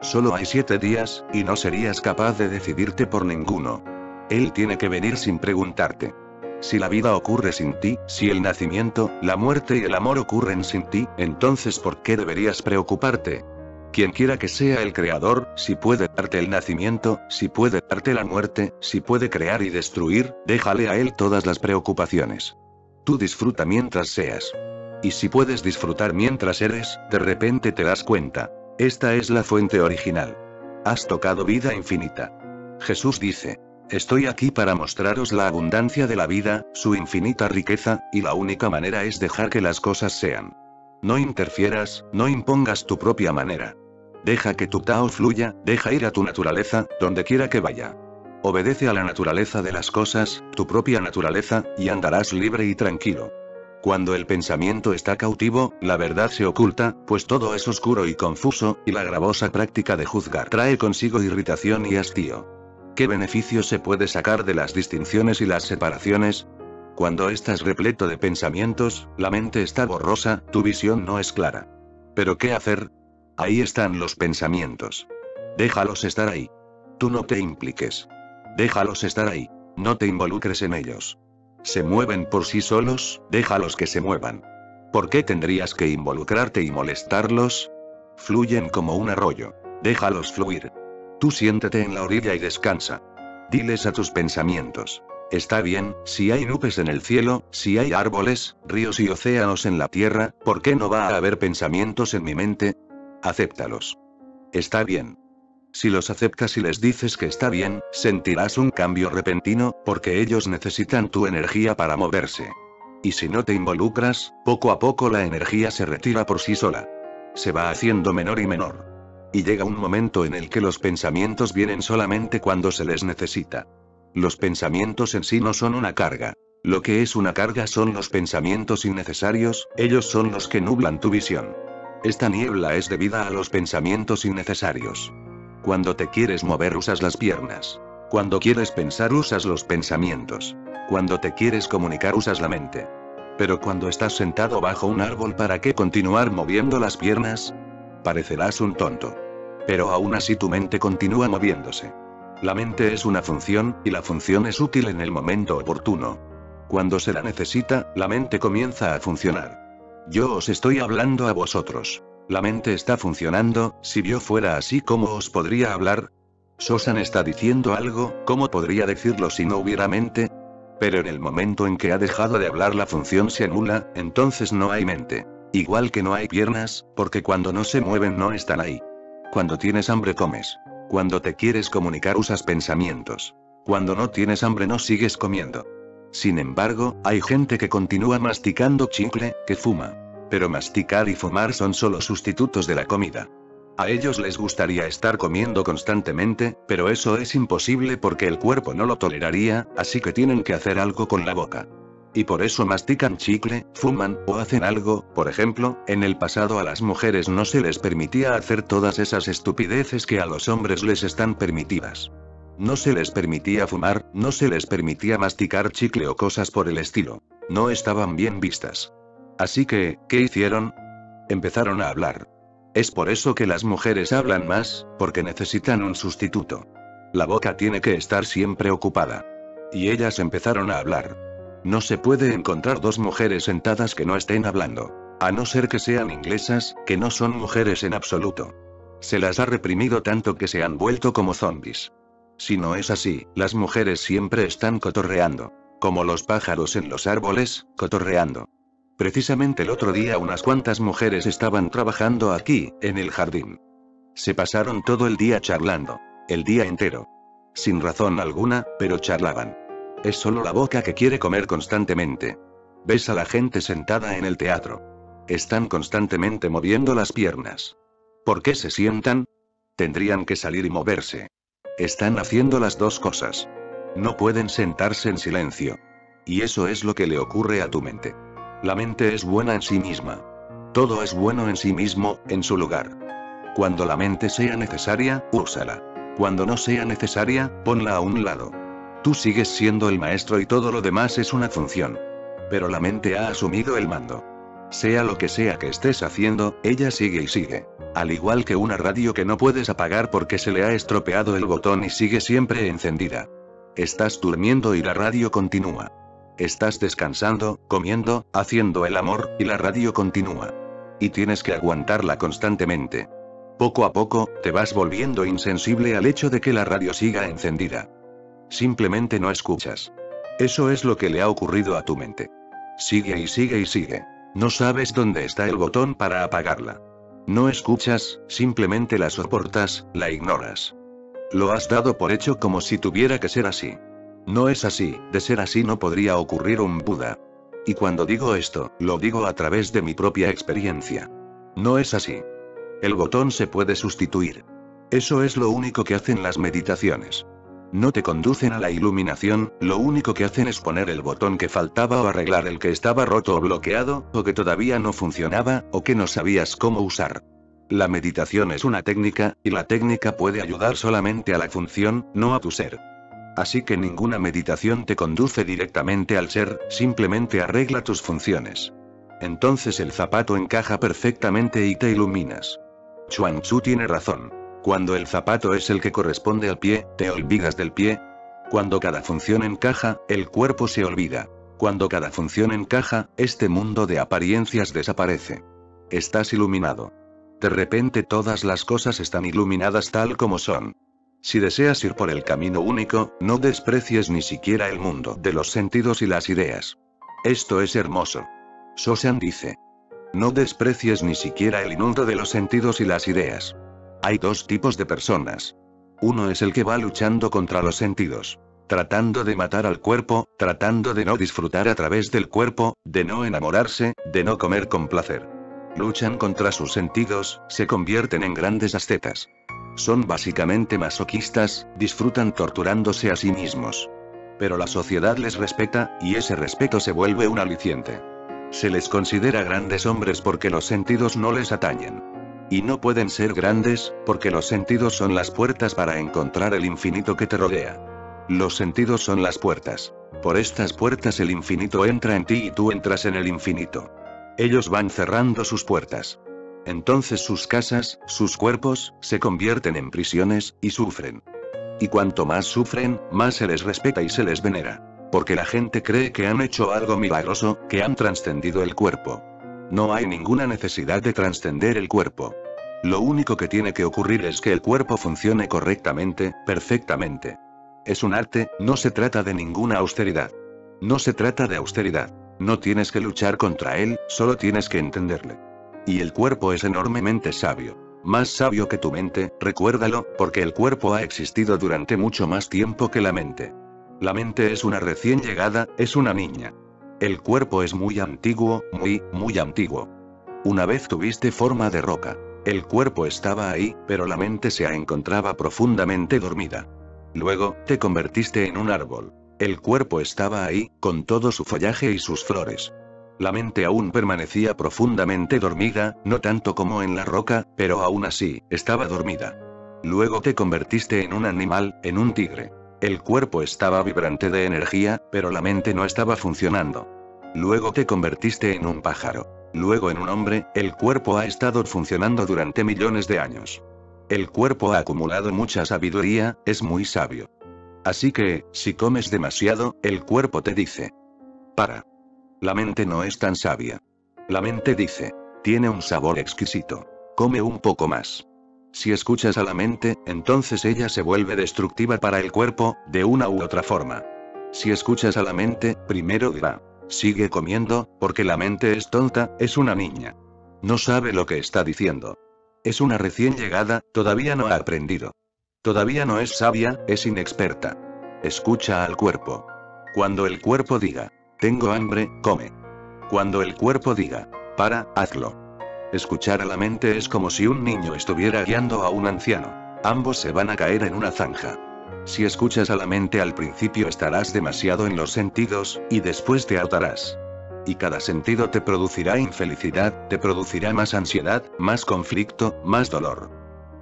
Speaker 1: Solo hay 7 días, y no serías capaz de decidirte por ninguno. Él tiene que venir sin preguntarte. Si la vida ocurre sin ti, si el nacimiento, la muerte y el amor ocurren sin ti, entonces ¿por qué deberías preocuparte? Quien quiera que sea el creador, si puede darte el nacimiento, si puede darte la muerte, si puede crear y destruir, déjale a Él todas las preocupaciones. Tú disfruta mientras seas. Y si puedes disfrutar mientras eres, de repente te das cuenta. Esta es la fuente original. Has tocado vida infinita. Jesús dice: estoy aquí para mostraros la abundancia de la vida, su infinita riqueza, y la única manera es dejar que las cosas sean. No interfieras, no impongas tu propia manera. Deja que tu Tao fluya, deja ir a tu naturaleza, donde quiera que vaya. Obedece a la naturaleza de las cosas, tu propia naturaleza, y andarás libre y tranquilo. Cuando el pensamiento está cautivo, la verdad se oculta, pues todo es oscuro y confuso, y la gravosa práctica de juzgar trae consigo irritación y hastío. ¿Qué beneficio se puede sacar de las distinciones y las separaciones? Cuando estás repleto de pensamientos, la mente está borrosa, tu visión no es clara. ¿Pero qué hacer? Ahí están los pensamientos. Déjalos estar ahí. Tú no te impliques. Déjalos estar ahí. No te involucres en ellos. Se mueven por sí solos, déjalos que se muevan. ¿Por qué tendrías que involucrarte y molestarlos? Fluyen como un arroyo. Déjalos fluir. Tú siéntate en la orilla y descansa. Diles a tus pensamientos: está bien, si hay nubes en el cielo, si hay árboles, ríos y océanos en la tierra, ¿por qué no va a haber pensamientos en mi mente? Acéptalos. Está bien. Si los aceptas y les dices que está bien, sentirás un cambio repentino, porque ellos necesitan tu energía para moverse. Y si no te involucras, poco a poco la energía se retira por sí sola. Se va haciendo menor y menor. Y llega un momento en el que los pensamientos vienen solamente cuando se les necesita. Los pensamientos en sí no son una carga. Lo que es una carga son los pensamientos innecesarios, ellos son los que nublan tu visión. Esta niebla es debida a los pensamientos innecesarios. Cuando te quieres mover usas las piernas. Cuando quieres pensar usas los pensamientos. Cuando te quieres comunicar usas la mente. Pero cuando estás sentado bajo un árbol, ¿para qué continuar moviendo las piernas? Parecerás un tonto. Pero aún así tu mente continúa moviéndose. La mente es una función, y la función es útil en el momento oportuno. Cuando se la necesita, la mente comienza a funcionar. Yo os estoy hablando a vosotros. La mente está funcionando. Si yo fuera así, ¿cómo os podría hablar? Sosan está diciendo algo, ¿cómo podría decirlo si no hubiera mente? Pero en el momento en que ha dejado de hablar, la función se anula, entonces no hay mente. Igual que no hay piernas, porque cuando no se mueven no están ahí. Cuando tienes hambre comes. Cuando te quieres comunicar usas pensamientos. Cuando no tienes hambre no sigues comiendo. Sin embargo, hay gente que continúa masticando chicle, que fuma. Pero masticar y fumar son solo sustitutos de la comida. A ellos les gustaría estar comiendo constantemente, pero eso es imposible porque el cuerpo no lo toleraría, así que tienen que hacer algo con la boca. Y por eso mastican chicle, fuman, o hacen algo. Por ejemplo, en el pasado a las mujeres no se les permitía hacer todas esas estupideces que a los hombres les están permitidas. No se les permitía fumar, no se les permitía masticar chicle o cosas por el estilo. No estaban bien vistas. Así que, ¿qué hicieron? Empezaron a hablar. Es por eso que las mujeres hablan más, porque necesitan un sustituto. La boca tiene que estar siempre ocupada. Y ellas empezaron a hablar. No se puede encontrar dos mujeres sentadas que no estén hablando. A no ser que sean inglesas, que no son mujeres en absoluto. Se las ha reprimido tanto que se han vuelto como zombies. Si no es así, las mujeres siempre están cotorreando. Como los pájaros en los árboles, cotorreando. Precisamente el otro día unas cuantas mujeres estaban trabajando aquí, en el jardín. Se pasaron todo el día charlando. El día entero. Sin razón alguna, pero charlaban. Es solo la boca que quiere comer constantemente. Ves a la gente sentada en el teatro. Están constantemente moviendo las piernas. ¿Por qué se sientan? Tendrían que salir y moverse. Están haciendo las dos cosas. No pueden sentarse en silencio. Y eso es lo que le ocurre a tu mente. La mente es buena en sí misma. Todo es bueno en sí mismo, en su lugar. Cuando la mente sea necesaria, úsala. Cuando no sea necesaria, ponla a un lado. Tú sigues siendo el maestro y todo lo demás es una función. Pero la mente ha asumido el mando. Sea lo que sea que estés haciendo, ella sigue y sigue. Al igual que una radio que no puedes apagar porque se le ha estropeado el botón y sigue siempre encendida. Estás durmiendo y la radio continúa. Estás descansando, comiendo, haciendo el amor, y la radio continúa. Y tienes que aguantarla constantemente. Poco a poco, te vas volviendo insensible al hecho de que la radio siga encendida. Simplemente no escuchas. Eso es lo que le ha ocurrido a tu mente. Sigue y sigue y sigue. No sabes dónde está el botón para apagarla. No escuchas, simplemente la soportas, la ignoras. Lo has dado por hecho como si tuviera que ser así. No es así, de ser así no podría ocurrir un Buda. Y cuando digo esto, lo digo a través de mi propia experiencia. No es así. El botón se puede sustituir. Eso es lo único que hacen las meditaciones. No te conducen a la iluminación, lo único que hacen es poner el botón que faltaba o arreglar el que estaba roto o bloqueado, o que todavía no funcionaba, o que no sabías cómo usar. La meditación es una técnica, y la técnica puede ayudar solamente a la función, no a tu ser. Así que ninguna meditación te conduce directamente al ser, simplemente arregla tus funciones. Entonces el zapato encaja perfectamente y te iluminas. Chuang Tzu tiene razón. Cuando el zapato es el que corresponde al pie, te olvidas del pie. Cuando cada función encaja, el cuerpo se olvida. Cuando cada función encaja, este mundo de apariencias desaparece. Estás iluminado. De repente todas las cosas están iluminadas tal como son. Si deseas ir por el camino único, no desprecies ni siquiera el mundo de los sentidos y las ideas. Esto es hermoso. Shoshan dice. No desprecies ni siquiera el mundo de los sentidos y las ideas. Hay dos tipos de personas. Uno es el que va luchando contra los sentidos. Tratando de matar al cuerpo, tratando de no disfrutar a través del cuerpo, de no enamorarse, de no comer con placer. Luchan contra sus sentidos, se convierten en grandes ascetas. Son básicamente masoquistas, disfrutan torturándose a sí mismos. Pero la sociedad les respeta, y ese respeto se vuelve un aliciente. Se les considera grandes hombres porque los sentidos no les atañen. Y no pueden ser grandes, porque los sentidos son las puertas para encontrar el infinito que te rodea. Los sentidos son las puertas. Por estas puertas el infinito entra en ti y tú entras en el infinito. Ellos van cerrando sus puertas. Entonces sus casas, sus cuerpos, se convierten en prisiones, y sufren. Y cuanto más sufren, más se les respeta y se les venera. Porque la gente cree que han hecho algo milagroso, que han trascendido el cuerpo. No hay ninguna necesidad de trascender el cuerpo. Lo único que tiene que ocurrir es que el cuerpo funcione correctamente, perfectamente. Es un arte, no se trata de ninguna austeridad. No se trata de austeridad. No tienes que luchar contra él, solo tienes que entenderle. Y el cuerpo es enormemente sabio. Más sabio que tu mente, recuérdalo, porque el cuerpo ha existido durante mucho más tiempo que la mente. La mente es una recién llegada, es una niña. El cuerpo es muy antiguo, muy antiguo. Una vez tuviste forma de roca. El cuerpo estaba ahí, pero la mente se encontraba profundamente dormida. Luego, te convertiste en un árbol. El cuerpo estaba ahí, con todo su follaje y sus flores. La mente aún permanecía profundamente dormida, no tanto como en la roca, pero aún así, estaba dormida. Luego te convertiste en un animal, en un tigre. El cuerpo estaba vibrante de energía, pero la mente no estaba funcionando. Luego te convertiste en un pájaro. Luego en un hombre, el cuerpo ha estado funcionando durante millones de años. El cuerpo ha acumulado mucha sabiduría, es muy sabio. Así que, si comes demasiado, el cuerpo te dice: para. La mente no es tan sabia. La mente dice: tiene un sabor exquisito. Come un poco más. Si escuchas a la mente, entonces ella se vuelve destructiva para el cuerpo, de una u otra forma. Si escuchas a la mente, primero dirá: sigue comiendo, porque la mente es tonta, es una niña. No sabe lo que está diciendo. Es una recién llegada, todavía no ha aprendido. Todavía no es sabia, es inexperta. Escucha al cuerpo. Cuando el cuerpo diga: tengo hambre, come. Cuando el cuerpo diga: para, hazlo. Escuchar a la mente es como si un niño estuviera guiando a un anciano. Ambos se van a caer en una zanja. Si escuchas a la mente al principio estarás demasiado en los sentidos, y después te hartarás. Y cada sentido te producirá infelicidad, te producirá más ansiedad, más conflicto, más dolor.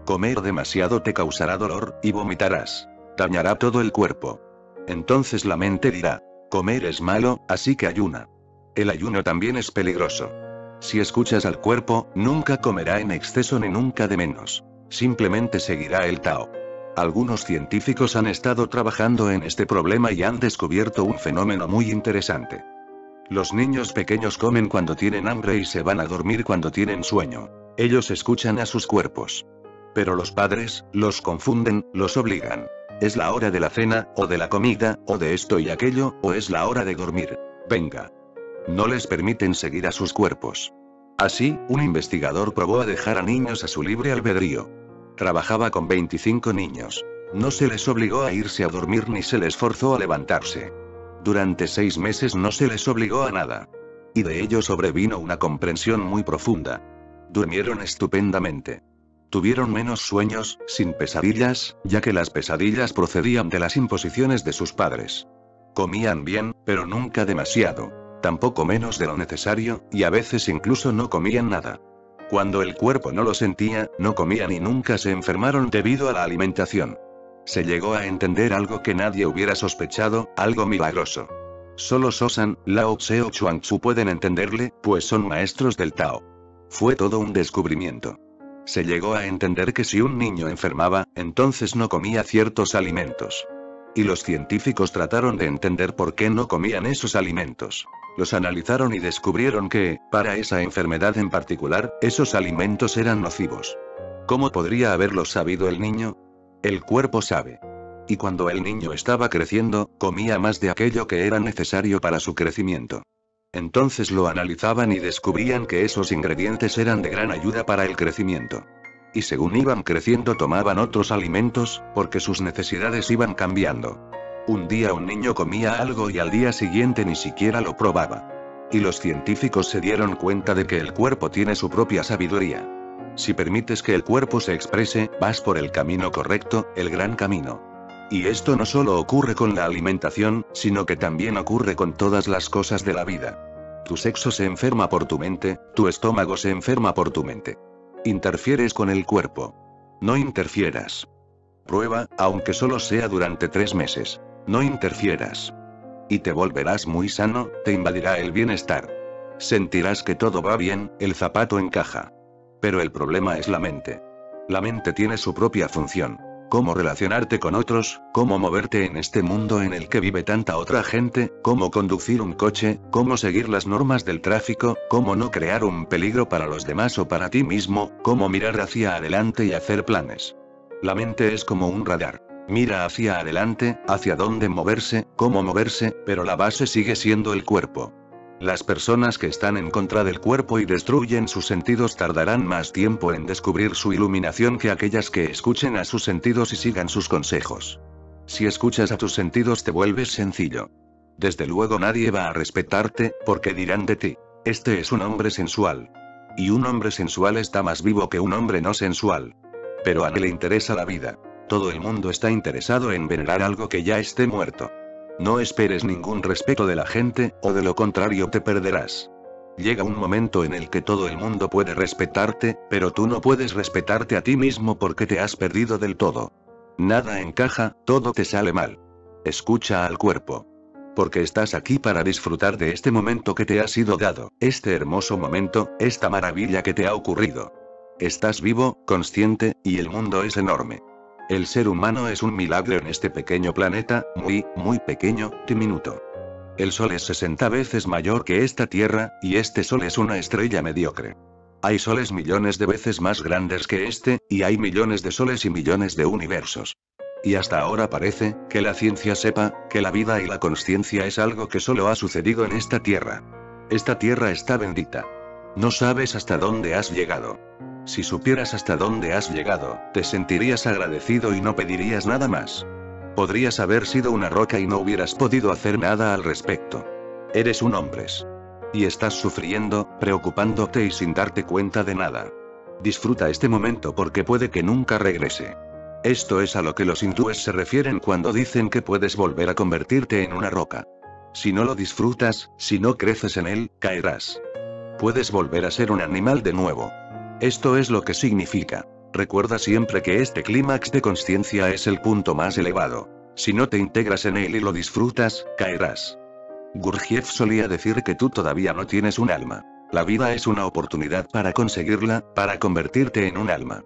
Speaker 1: Comer demasiado te causará dolor, y vomitarás. Dañará todo el cuerpo. Entonces la mente dirá: comer es malo, así que ayuna. El ayuno también es peligroso. Si escuchas al cuerpo, nunca comerá en exceso ni nunca de menos. Simplemente seguirá el Tao. Algunos científicos han estado trabajando en este problema y han descubierto un fenómeno muy interesante. Los niños pequeños comen cuando tienen hambre y se van a dormir cuando tienen sueño. Ellos escuchan a sus cuerpos. Pero los padres, los confunden, los obligan. Es la hora de la cena, o de la comida, o de esto y aquello, o es la hora de dormir. Venga. No les permiten seguir a sus cuerpos. Así, un investigador probó a dejar a niños a su libre albedrío. Trabajaba con 25 niños. No se les obligó a irse a dormir ni se les forzó a levantarse. Durante 6 meses no se les obligó a nada. Y de ello sobrevino una comprensión muy profunda. Durmieron estupendamente. Tuvieron menos sueños, sin pesadillas, ya que las pesadillas procedían de las imposiciones de sus padres. Comían bien, pero nunca demasiado. Tampoco menos de lo necesario, y a veces incluso no comían nada. Cuando el cuerpo no lo sentía, no comían y nunca se enfermaron debido a la alimentación. Se llegó a entender algo que nadie hubiera sospechado, algo milagroso. Solo Sosan, Lao Tse o Chuang Tzu pueden entenderle, pues son maestros del Tao. Fue todo un descubrimiento. Se llegó a entender que si un niño enfermaba, entonces no comía ciertos alimentos. Y los científicos trataron de entender por qué no comían esos alimentos. Los analizaron y descubrieron que, para esa enfermedad en particular, esos alimentos eran nocivos. ¿Cómo podría haberlo sabido el niño? El cuerpo sabe. Y cuando el niño estaba creciendo, comía más de aquello que era necesario para su crecimiento. Entonces lo analizaban y descubrían que esos ingredientes eran de gran ayuda para el crecimiento. Y según iban creciendo tomaban otros alimentos, porque sus necesidades iban cambiando. Un día un niño comía algo y al día siguiente ni siquiera lo probaba. Y los científicos se dieron cuenta de que el cuerpo tiene su propia sabiduría. Si permites que el cuerpo se exprese, vas por el camino correcto, el gran camino. Y esto no solo ocurre con la alimentación, sino que también ocurre con todas las cosas de la vida. Tu sexo se enferma por tu mente, tu estómago se enferma por tu mente. Interfieres con el cuerpo. No interfieras. Prueba, aunque solo sea durante 3 meses. No interfieras. Y te volverás muy sano, te invadirá el bienestar. Sentirás que todo va bien, el zapato encaja. Pero el problema es la mente. La mente tiene su propia función. Cómo relacionarte con otros, cómo moverte en este mundo en el que vive tanta otra gente, cómo conducir un coche, cómo seguir las normas del tráfico, cómo no crear un peligro para los demás o para ti mismo, cómo mirar hacia adelante y hacer planes. La mente es como un radar. Mira hacia adelante, hacia dónde moverse, cómo moverse, pero la base sigue siendo el cuerpo. Las personas que están en contra del cuerpo y destruyen sus sentidos tardarán más tiempo en descubrir su iluminación que aquellas que escuchen a sus sentidos y sigan sus consejos. Si escuchas a tus sentidos te vuelves sencillo. Desde luego nadie va a respetarte, porque dirán de ti: este es un hombre sensual. Y un hombre sensual está más vivo que un hombre no sensual. Pero a él le interesa la vida. Todo el mundo está interesado en venerar algo que ya esté muerto. No esperes ningún respeto de la gente, o de lo contrario te perderás. Llega un momento en el que todo el mundo puede respetarte, pero tú no puedes respetarte a ti mismo porque te has perdido del todo. Nada encaja, todo te sale mal. Escucha al cuerpo. Porque estás aquí para disfrutar de este momento que te ha sido dado, este hermoso momento, esta maravilla que te ha ocurrido. Estás vivo, consciente, y el mundo es enorme. El ser humano es un milagro en este pequeño planeta, muy, muy pequeño, diminuto. El Sol es 60 veces mayor que esta Tierra, y este Sol es una estrella mediocre. Hay soles millones de veces más grandes que este, y hay millones de soles y millones de universos. Y hasta ahora parece, que la ciencia sepa, que la vida y la consciencia es algo que solo ha sucedido en esta Tierra. Esta Tierra está bendita. No sabes hasta dónde has llegado. Si supieras hasta dónde has llegado, te sentirías agradecido y no pedirías nada más. Podrías haber sido una roca y no hubieras podido hacer nada al respecto. Eres un hombre. Y estás sufriendo, preocupándote y sin darte cuenta de nada. Disfruta este momento porque puede que nunca regrese. Esto es a lo que los hindúes se refieren cuando dicen que puedes volver a convertirte en una roca. Si no lo disfrutas, si no creces en él, caerás. Puedes volver a ser un animal de nuevo. Esto es lo que significa. Recuerda siempre que este clímax de consciencia es el punto más elevado. Si no te integras en él y lo disfrutas, caerás. Gurdjieff solía decir que tú todavía no tienes un alma. La vida es una oportunidad para conseguirla, para convertirte en un alma.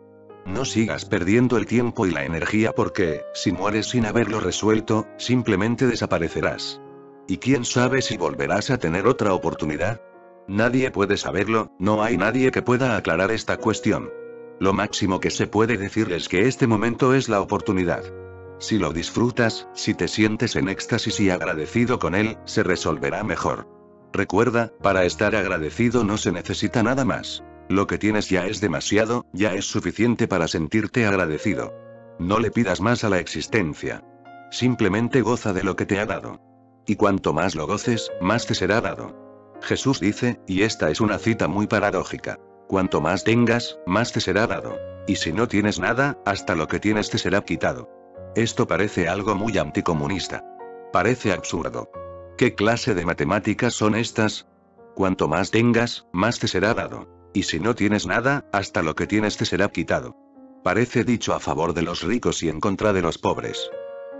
Speaker 1: No sigas perdiendo el tiempo y la energía porque, si mueres sin haberlo resuelto, simplemente desaparecerás. ¿Y quién sabe si volverás a tener otra oportunidad? Nadie puede saberlo, no hay nadie que pueda aclarar esta cuestión. Lo máximo que se puede decir es que este momento es la oportunidad. Si lo disfrutas, si te sientes en éxtasis y agradecido con él, se resolverá mejor. Recuerda, para estar agradecido no se necesita nada más. Lo que tienes ya es demasiado, ya es suficiente para sentirte agradecido. No le pidas más a la existencia. Simplemente goza de lo que te ha dado. Y cuanto más lo goces, más te será dado. Jesús dice, y esta es una cita muy paradójica: cuanto más tengas, más te será dado. Y si no tienes nada, hasta lo que tienes te será quitado. Esto parece algo muy anticomunista. Parece absurdo. ¿Qué clase de matemáticas son estas? Cuanto más tengas, más te será dado. Y si no tienes nada, hasta lo que tienes te será quitado. Parece dicho a favor de los ricos y en contra de los pobres.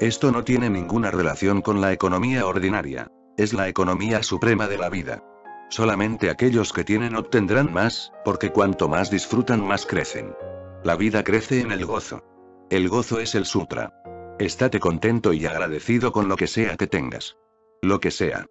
Speaker 1: Esto no tiene ninguna relación con la economía ordinaria. Es la economía suprema de la vida. Solamente aquellos que tienen obtendrán más, porque cuanto más disfrutan más crecen. La vida crece en el gozo. El gozo es el sutra. Estate contento y agradecido con lo que sea que tengas. Lo que sea.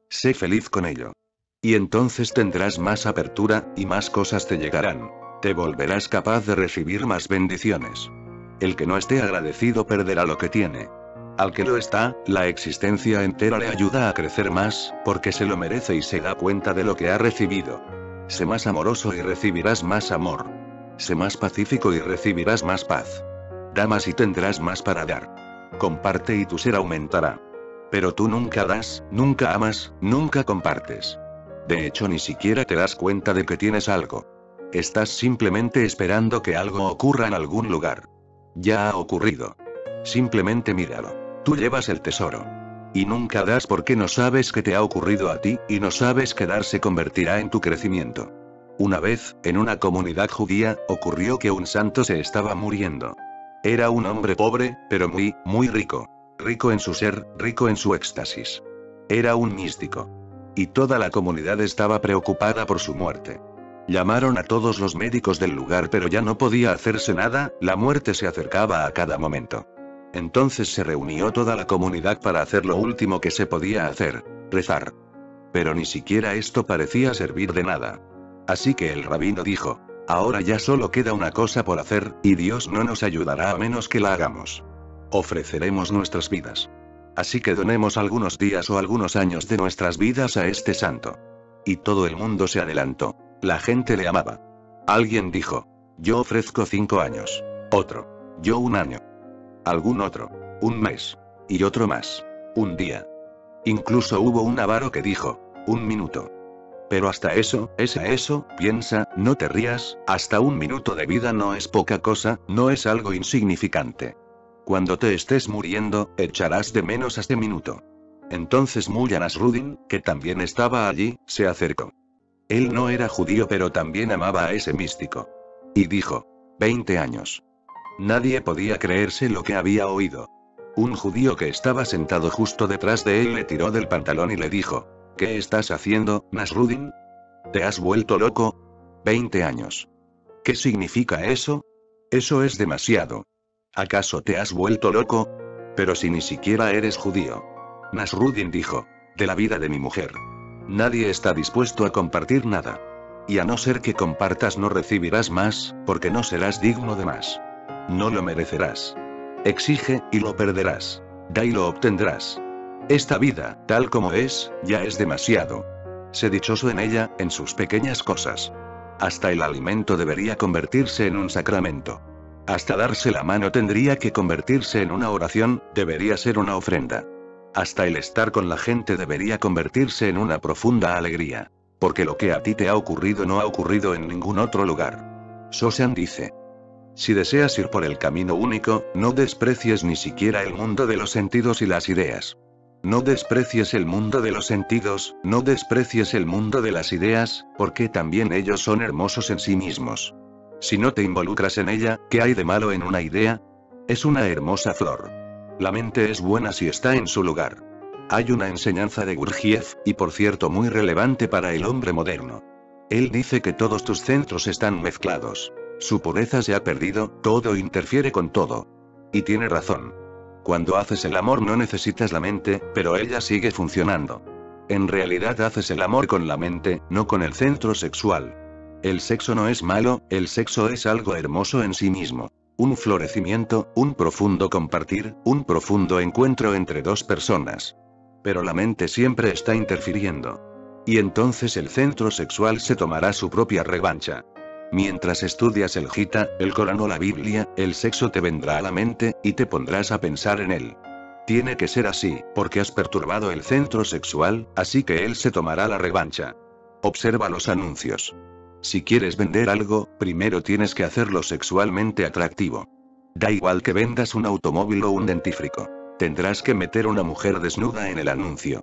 Speaker 1: Sé feliz con ello. Y entonces tendrás más apertura, y más cosas te llegarán. Te volverás capaz de recibir más bendiciones. El que no esté agradecido perderá lo que tiene. Al que lo está, la existencia entera le ayuda a crecer más, porque se lo merece y se da cuenta de lo que ha recibido. Sé más amoroso y recibirás más amor. Sé más pacífico y recibirás más paz. Da más y tendrás más para dar. Comparte y tu ser aumentará. Pero tú nunca das, nunca amas, nunca compartes. De hecho, ni siquiera te das cuenta de que tienes algo. Estás simplemente esperando que algo ocurra en algún lugar. Ya ha ocurrido. Simplemente míralo. Tú llevas el tesoro. Y nunca das porque no sabes qué te ha ocurrido a ti, y no sabes que dar se convertirá en tu crecimiento. Una vez, en una comunidad judía, ocurrió que un santo se estaba muriendo. Era un hombre pobre, pero muy, muy rico. Rico en su ser, rico en su éxtasis. Era un místico. Y toda la comunidad estaba preocupada por su muerte. Llamaron a todos los médicos del lugar pero ya no podía hacerse nada, la muerte se acercaba a cada momento. Entonces se reunió toda la comunidad para hacer lo último que se podía hacer: rezar. Pero ni siquiera esto parecía servir de nada. Así que el rabino dijo: ahora ya solo queda una cosa por hacer, y Dios no nos ayudará a menos que la hagamos. Ofreceremos nuestras vidas. Así que donemos algunos días o algunos años de nuestras vidas a este santo. Y todo el mundo se adelantó. La gente le amaba. Alguien dijo: yo ofrezco 5 años. Otro: yo 1 año. Algún otro: 1 mes. Y otro más: 1 día. Incluso hubo un avaro que dijo: 1 minuto. Pero hasta eso, piensa, no te rías, hasta 1 minuto de vida no es poca cosa, no es algo insignificante. Cuando te estés muriendo, echarás de menos a este minuto. Entonces Mullah Nasruddin, que también estaba allí, se acercó. Él no era judío pero también amaba a ese místico. Y dijo: 20 años. Nadie podía creerse lo que había oído. Un judío que estaba sentado justo detrás de él le tiró del pantalón y le dijo: ¿Qué estás haciendo, Nasruddin? ¿Te has vuelto loco? 20 años. ¿Qué significa eso? Eso es demasiado. ¿Acaso te has vuelto loco? Pero si ni siquiera eres judío. Nasruddin dijo: de la vida de mi mujer. Nadie está dispuesto a compartir nada. Y a no ser que compartas no recibirás más, porque no serás digno de más. No lo merecerás. Exige, y lo perderás. Da y lo obtendrás. Esta vida, tal como es, ya es demasiado. Sé dichoso en ella, en sus pequeñas cosas. Hasta el alimento debería convertirse en un sacramento. Hasta darse la mano tendría que convertirse en una oración, debería ser una ofrenda. Hasta el estar con la gente debería convertirse en una profunda alegría. Porque lo que a ti te ha ocurrido no ha ocurrido en ningún otro lugar. Sosan dice: si deseas ir por el camino único, no desprecies ni siquiera el mundo de los sentidos y las ideas. No desprecies el mundo de los sentidos, no desprecies el mundo de las ideas, porque también ellos son hermosos en sí mismos. Si no te involucras en ella, ¿qué hay de malo en una idea? Es una hermosa flor. La mente es buena si está en su lugar. Hay una enseñanza de Gurdjieff, y por cierto muy relevante para el hombre moderno. Él dice que todos tus centros están mezclados. Su pureza se ha perdido, todo interfiere con todo. Y tiene razón. Cuando haces el amor no necesitas la mente, pero ella sigue funcionando. En realidad haces el amor con la mente, no con el centro sexual. El sexo no es malo, el sexo es algo hermoso en sí mismo. Un florecimiento, un profundo compartir, un profundo encuentro entre dos personas. Pero la mente siempre está interfiriendo. Y entonces el centro sexual se tomará su propia revancha. Mientras estudias el Gita, el Corán o la Biblia, el sexo te vendrá a la mente, y te pondrás a pensar en él. Tiene que ser así, porque has perturbado el centro sexual, así que él se tomará la revancha. Observa los anuncios. Si quieres vender algo, primero tienes que hacerlo sexualmente atractivo. Da igual que vendas un automóvil o un dentífrico. Tendrás que meter una mujer desnuda en el anuncio.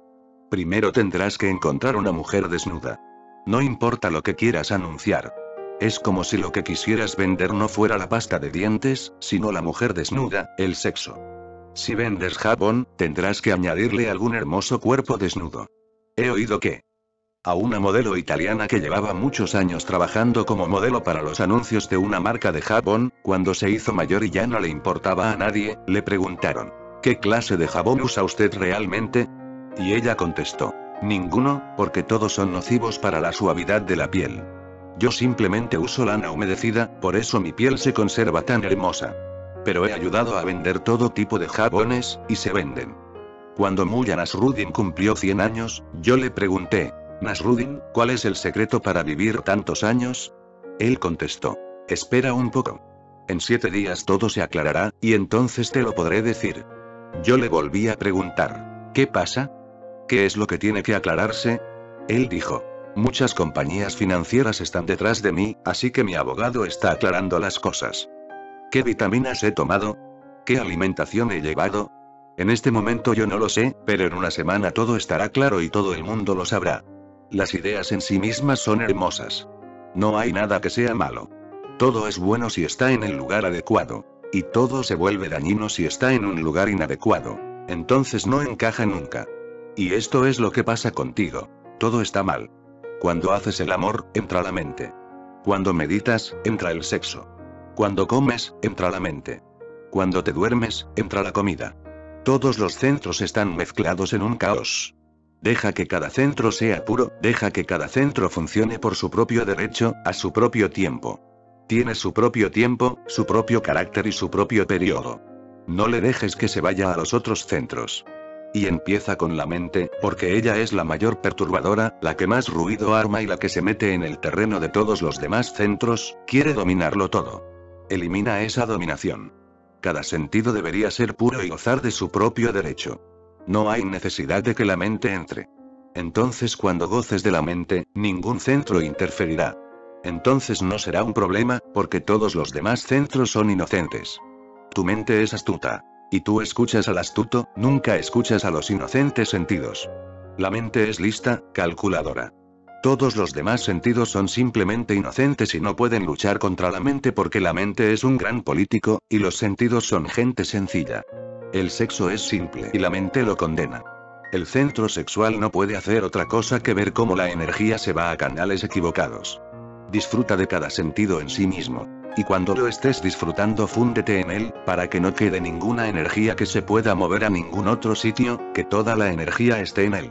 Speaker 1: Primero tendrás que encontrar una mujer desnuda. No importa lo que quieras anunciar. Es como si lo que quisieras vender no fuera la pasta de dientes, sino la mujer desnuda, el sexo. Si vendes jabón, tendrás que añadirle algún hermoso cuerpo desnudo. He oído que a una modelo italiana que llevaba muchos años trabajando como modelo para los anuncios de una marca de jabón, cuando se hizo mayor y ya no le importaba a nadie, le preguntaron: ¿qué clase de jabón usa usted realmente? Y ella contestó: ninguno, porque todos son nocivos para la suavidad de la piel. Yo simplemente uso lana humedecida, por eso mi piel se conserva tan hermosa. Pero he ayudado a vender todo tipo de jabones, y se venden. Cuando Mullah Nasruddin cumplió 100 años, yo le pregunté: Nasruddin, ¿cuál es el secreto para vivir tantos años? Él contestó: espera un poco. En 7 días todo se aclarará, y entonces te lo podré decir. Yo le volví a preguntar: ¿qué pasa? ¿Qué es lo que tiene que aclararse? Él dijo: muchas compañías financieras están detrás de mí, así que mi abogado está aclarando las cosas. ¿Qué vitaminas he tomado? ¿Qué alimentación he llevado? En este momento yo no lo sé, pero en una semana todo estará claro y todo el mundo lo sabrá. Las ideas en sí mismas son hermosas. No hay nada que sea malo. Todo es bueno si está en el lugar adecuado. Y todo se vuelve dañino si está en un lugar inadecuado. Entonces no encaja nunca. Y esto es lo que pasa contigo. Todo está mal. Cuando haces el amor, entra la mente. Cuando meditas, entra el sexo. Cuando comes, entra la mente. Cuando te duermes, entra la comida. Todos los centros están mezclados en un caos. Deja que cada centro sea puro, deja que cada centro funcione por su propio derecho, a su propio tiempo. Tiene su propio tiempo, su propio carácter y su propio periodo. No le dejes que se vaya a los otros centros. Y empieza con la mente, porque ella es la mayor perturbadora, la que más ruido arma y la que se mete en el terreno de todos los demás centros, quiere dominarlo todo. Elimina esa dominación. Cada sentido debería ser puro y gozar de su propio derecho. No hay necesidad de que la mente entre. Entonces cuando goces de la mente, ningún centro interferirá. Entonces no será un problema, porque todos los demás centros son inocentes. Tu mente es astuta. Y tú escuchas al astuto, nunca escuchas a los inocentes sentidos. La mente es lista, calculadora. Todos los demás sentidos son simplemente inocentes y no pueden luchar contra la mente porque la mente es un gran político, y los sentidos son gente sencilla. El sexo es simple y la mente lo condena. El centro sexual no puede hacer otra cosa que ver cómo la energía se va a canales equivocados. Disfruta de cada sentido en sí mismo. Y cuando lo estés disfrutando, fúndete en él, para que no quede ninguna energía que se pueda mover a ningún otro sitio, que toda la energía esté en él.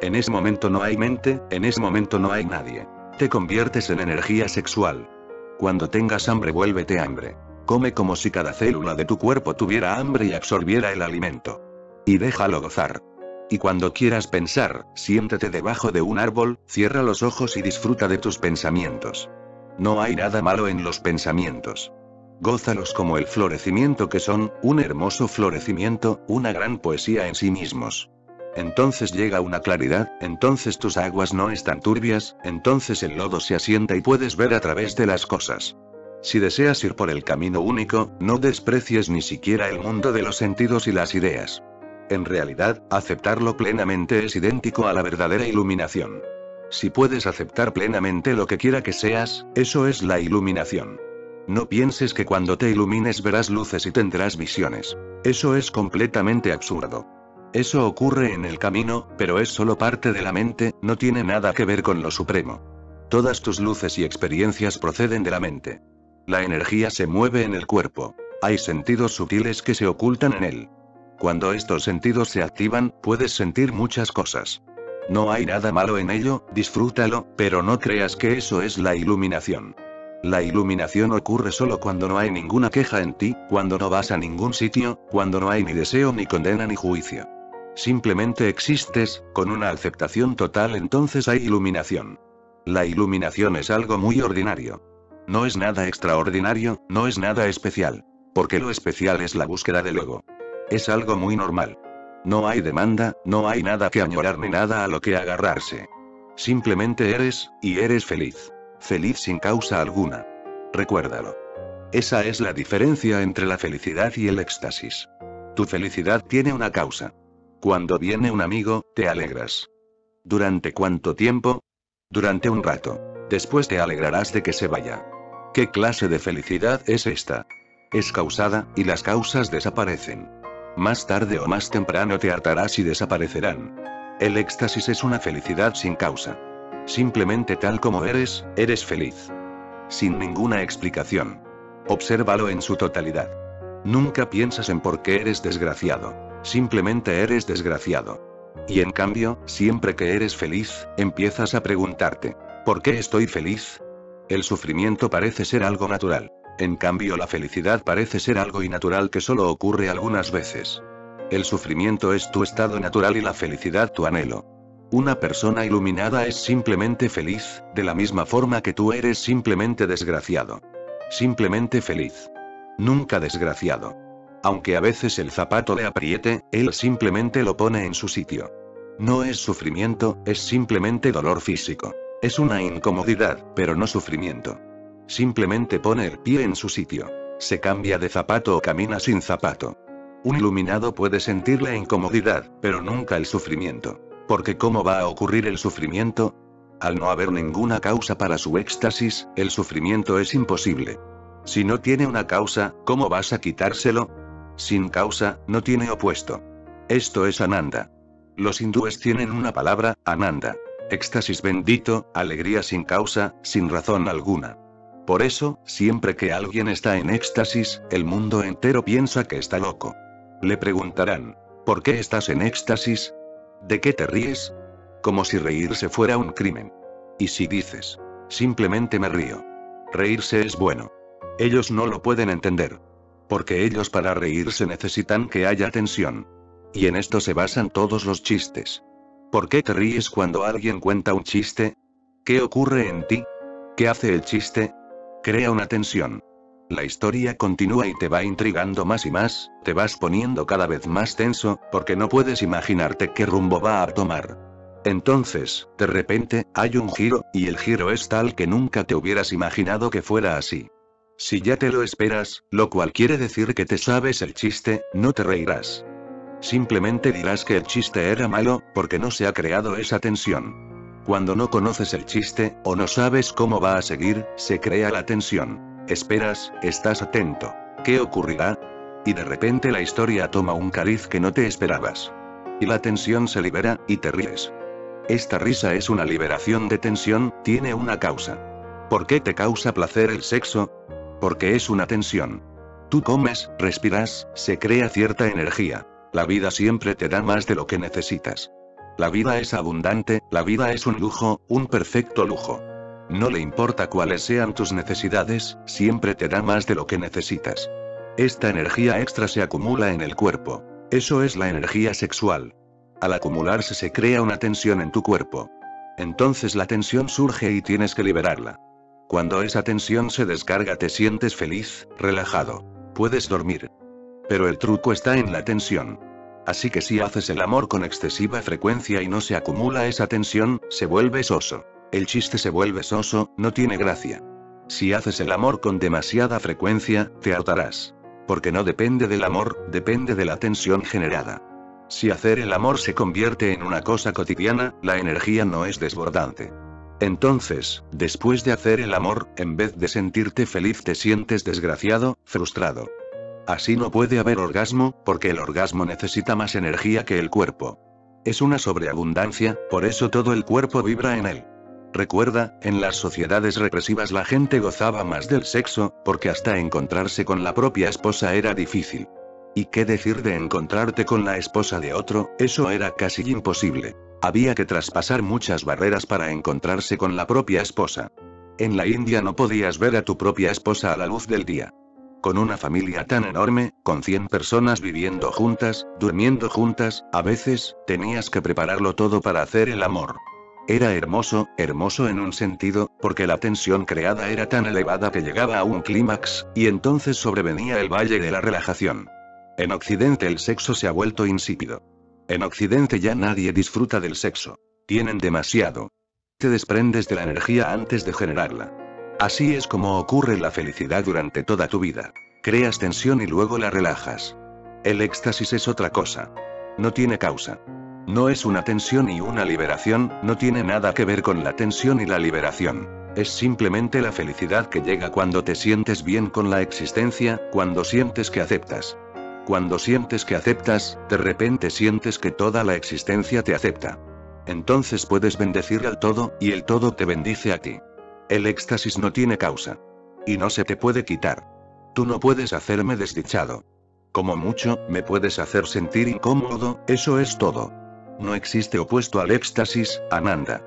Speaker 1: En ese momento no hay mente, en ese momento no hay nadie. Te conviertes en energía sexual. Cuando tengas hambre, vuélvete hambre. Come como si cada célula de tu cuerpo tuviera hambre y absorbiera el alimento. Y déjalo gozar. Y cuando quieras pensar, siéntete debajo de un árbol, cierra los ojos y disfruta de tus pensamientos. No hay nada malo en los pensamientos. Gózalos como el florecimiento que son, un hermoso florecimiento, una gran poesía en sí mismos. Entonces llega una claridad, entonces tus aguas no están turbias, entonces el lodo se asienta y puedes ver a través de las cosas. Si deseas ir por el camino único, no desprecies ni siquiera el mundo de los sentidos y las ideas. En realidad, aceptarlo plenamente es idéntico a la verdadera iluminación. Si puedes aceptar plenamente lo que quiera que seas, eso es la iluminación. No pienses que cuando te ilumines verás luces y tendrás visiones. Eso es completamente absurdo. Eso ocurre en el camino, pero es solo parte de la mente, no tiene nada que ver con lo supremo. Todas tus luces y experiencias proceden de la mente. La energía se mueve en el cuerpo. Hay sentidos sutiles que se ocultan en él. Cuando estos sentidos se activan, puedes sentir muchas cosas. No hay nada malo en ello, disfrútalo, pero no creas que eso es la iluminación. La iluminación ocurre solo cuando no hay ninguna queja en ti, cuando no vas a ningún sitio, cuando no hay ni deseo ni condena ni juicio. Simplemente existes, con una aceptación total, entonces hay iluminación. La iluminación es algo muy ordinario. No es nada extraordinario, no es nada especial. Porque lo especial es la búsqueda del ego. Es algo muy normal. No hay demanda, no hay nada que añorar ni nada a lo que agarrarse. Simplemente eres, y eres feliz. Feliz sin causa alguna. Recuérdalo. Esa es la diferencia entre la felicidad y el éxtasis. Tu felicidad tiene una causa. Cuando viene un amigo, te alegras. ¿Durante cuánto tiempo? Durante un rato. Después te alegrarás de que se vaya. ¿Qué clase de felicidad es esta? Es causada, y las causas desaparecen. Más tarde o más temprano te hartarás y desaparecerán. El éxtasis es una felicidad sin causa. Simplemente tal como eres, eres feliz. Sin ninguna explicación. Obsérvalo en su totalidad. Nunca piensas en por qué eres desgraciado. Simplemente eres desgraciado. Y en cambio, siempre que eres feliz, empiezas a preguntarte, ¿por qué estoy feliz? El sufrimiento parece ser algo natural. En cambio, la felicidad parece ser algo innatural que solo ocurre algunas veces. El sufrimiento es tu estado natural y la felicidad tu anhelo. Una persona iluminada es simplemente feliz, de la misma forma que tú eres simplemente desgraciado. Simplemente feliz. Nunca desgraciado. Aunque a veces el zapato le apriete, él simplemente lo pone en su sitio. No es sufrimiento, es simplemente dolor físico. Es una incomodidad, pero no sufrimiento. Simplemente pone el pie en su sitio. Se cambia de zapato o camina sin zapato. Un iluminado puede sentir la incomodidad, pero nunca el sufrimiento. Porque ¿cómo va a ocurrir el sufrimiento? Al no haber ninguna causa para su éxtasis, el sufrimiento es imposible. Si no tiene una causa, ¿cómo vas a quitárselo? Sin causa, no tiene opuesto. Esto es Ananda. Los hindúes tienen una palabra, Ananda. Éxtasis bendito, alegría sin causa, sin razón alguna. Por eso, siempre que alguien está en éxtasis, el mundo entero piensa que está loco. Le preguntarán, ¿por qué estás en éxtasis? ¿De qué te ríes? Como si reírse fuera un crimen. Y si dices, simplemente me río. Reírse es bueno. Ellos no lo pueden entender. Porque ellos para reírse necesitan que haya tensión. Y en esto se basan todos los chistes. ¿Por qué te ríes cuando alguien cuenta un chiste? ¿Qué ocurre en ti? ¿Qué hace el chiste? Crea una tensión. La historia continúa y te va intrigando más y más, te vas poniendo cada vez más tenso, porque no puedes imaginarte qué rumbo va a tomar. Entonces, de repente, hay un giro, y el giro es tal que nunca te hubieras imaginado que fuera así. Si ya te lo esperas, lo cual quiere decir que te sabes el chiste, no te reirás. Simplemente dirás que el chiste era malo, porque no se ha creado esa tensión. Cuando no conoces el chiste, o no sabes cómo va a seguir, se crea la tensión. Esperas, estás atento. ¿Qué ocurrirá? Y de repente la historia toma un cariz que no te esperabas. Y la tensión se libera, y te ríes. Esta risa es una liberación de tensión, tiene una causa. ¿Por qué te causa placer el sexo? Porque es una tensión. Tú comes, respiras, se crea cierta energía. La vida siempre te da más de lo que necesitas. La vida es abundante, la vida es un lujo, un perfecto lujo. No le importa cuáles sean tus necesidades, siempre te da más de lo que necesitas. Esta energía extra se acumula en el cuerpo. Eso es la energía sexual. Al acumularse se crea una tensión en tu cuerpo. Entonces la tensión surge y tienes que liberarla. Cuando esa tensión se descarga te sientes feliz, relajado. Puedes dormir. Pero el truco está en la tensión. Así que si haces el amor con excesiva frecuencia y no se acumula esa tensión, se vuelve soso. El chiste se vuelve soso, no tiene gracia. Si haces el amor con demasiada frecuencia, te hartarás. Porque no depende del amor, depende de la tensión generada. Si hacer el amor se convierte en una cosa cotidiana, la energía no es desbordante. Entonces, después de hacer el amor, en vez de sentirte feliz te sientes desgraciado, frustrado. Así no puede haber orgasmo, porque el orgasmo necesita más energía que el cuerpo. Es una sobreabundancia, por eso todo el cuerpo vibra en él. Recuerda, en las sociedades represivas la gente gozaba más del sexo, porque hasta encontrarse con la propia esposa era difícil. ¿Y qué decir de encontrarte con la esposa de otro? Eso era casi imposible. Había que traspasar muchas barreras para encontrarse con la propia esposa. En la India no podías ver a tu propia esposa a la luz del día. Con una familia tan enorme, con 100 personas viviendo juntas, durmiendo juntas, a veces, tenías que prepararlo todo para hacer el amor. Era hermoso, hermoso en un sentido, porque la tensión creada era tan elevada que llegaba a un clímax, y entonces sobrevenía el valle de la relajación. En Occidente el sexo se ha vuelto insípido. En Occidente ya nadie disfruta del sexo. Tienen demasiado. Te desprendes de la energía antes de generarla. Así es como ocurre la felicidad durante toda tu vida. Creas tensión y luego la relajas. El éxtasis es otra cosa. No tiene causa. No es una tensión y una liberación, no tiene nada que ver con la tensión y la liberación. Es simplemente la felicidad que llega cuando te sientes bien con la existencia, cuando sientes que aceptas. Cuando sientes que aceptas, de repente sientes que toda la existencia te acepta. Entonces puedes bendecir al todo, y el todo te bendice a ti. El éxtasis no tiene causa. Y no se te puede quitar. Tú no puedes hacerme desdichado. Como mucho, me puedes hacer sentir incómodo, eso es todo. No existe opuesto al éxtasis, Ananda.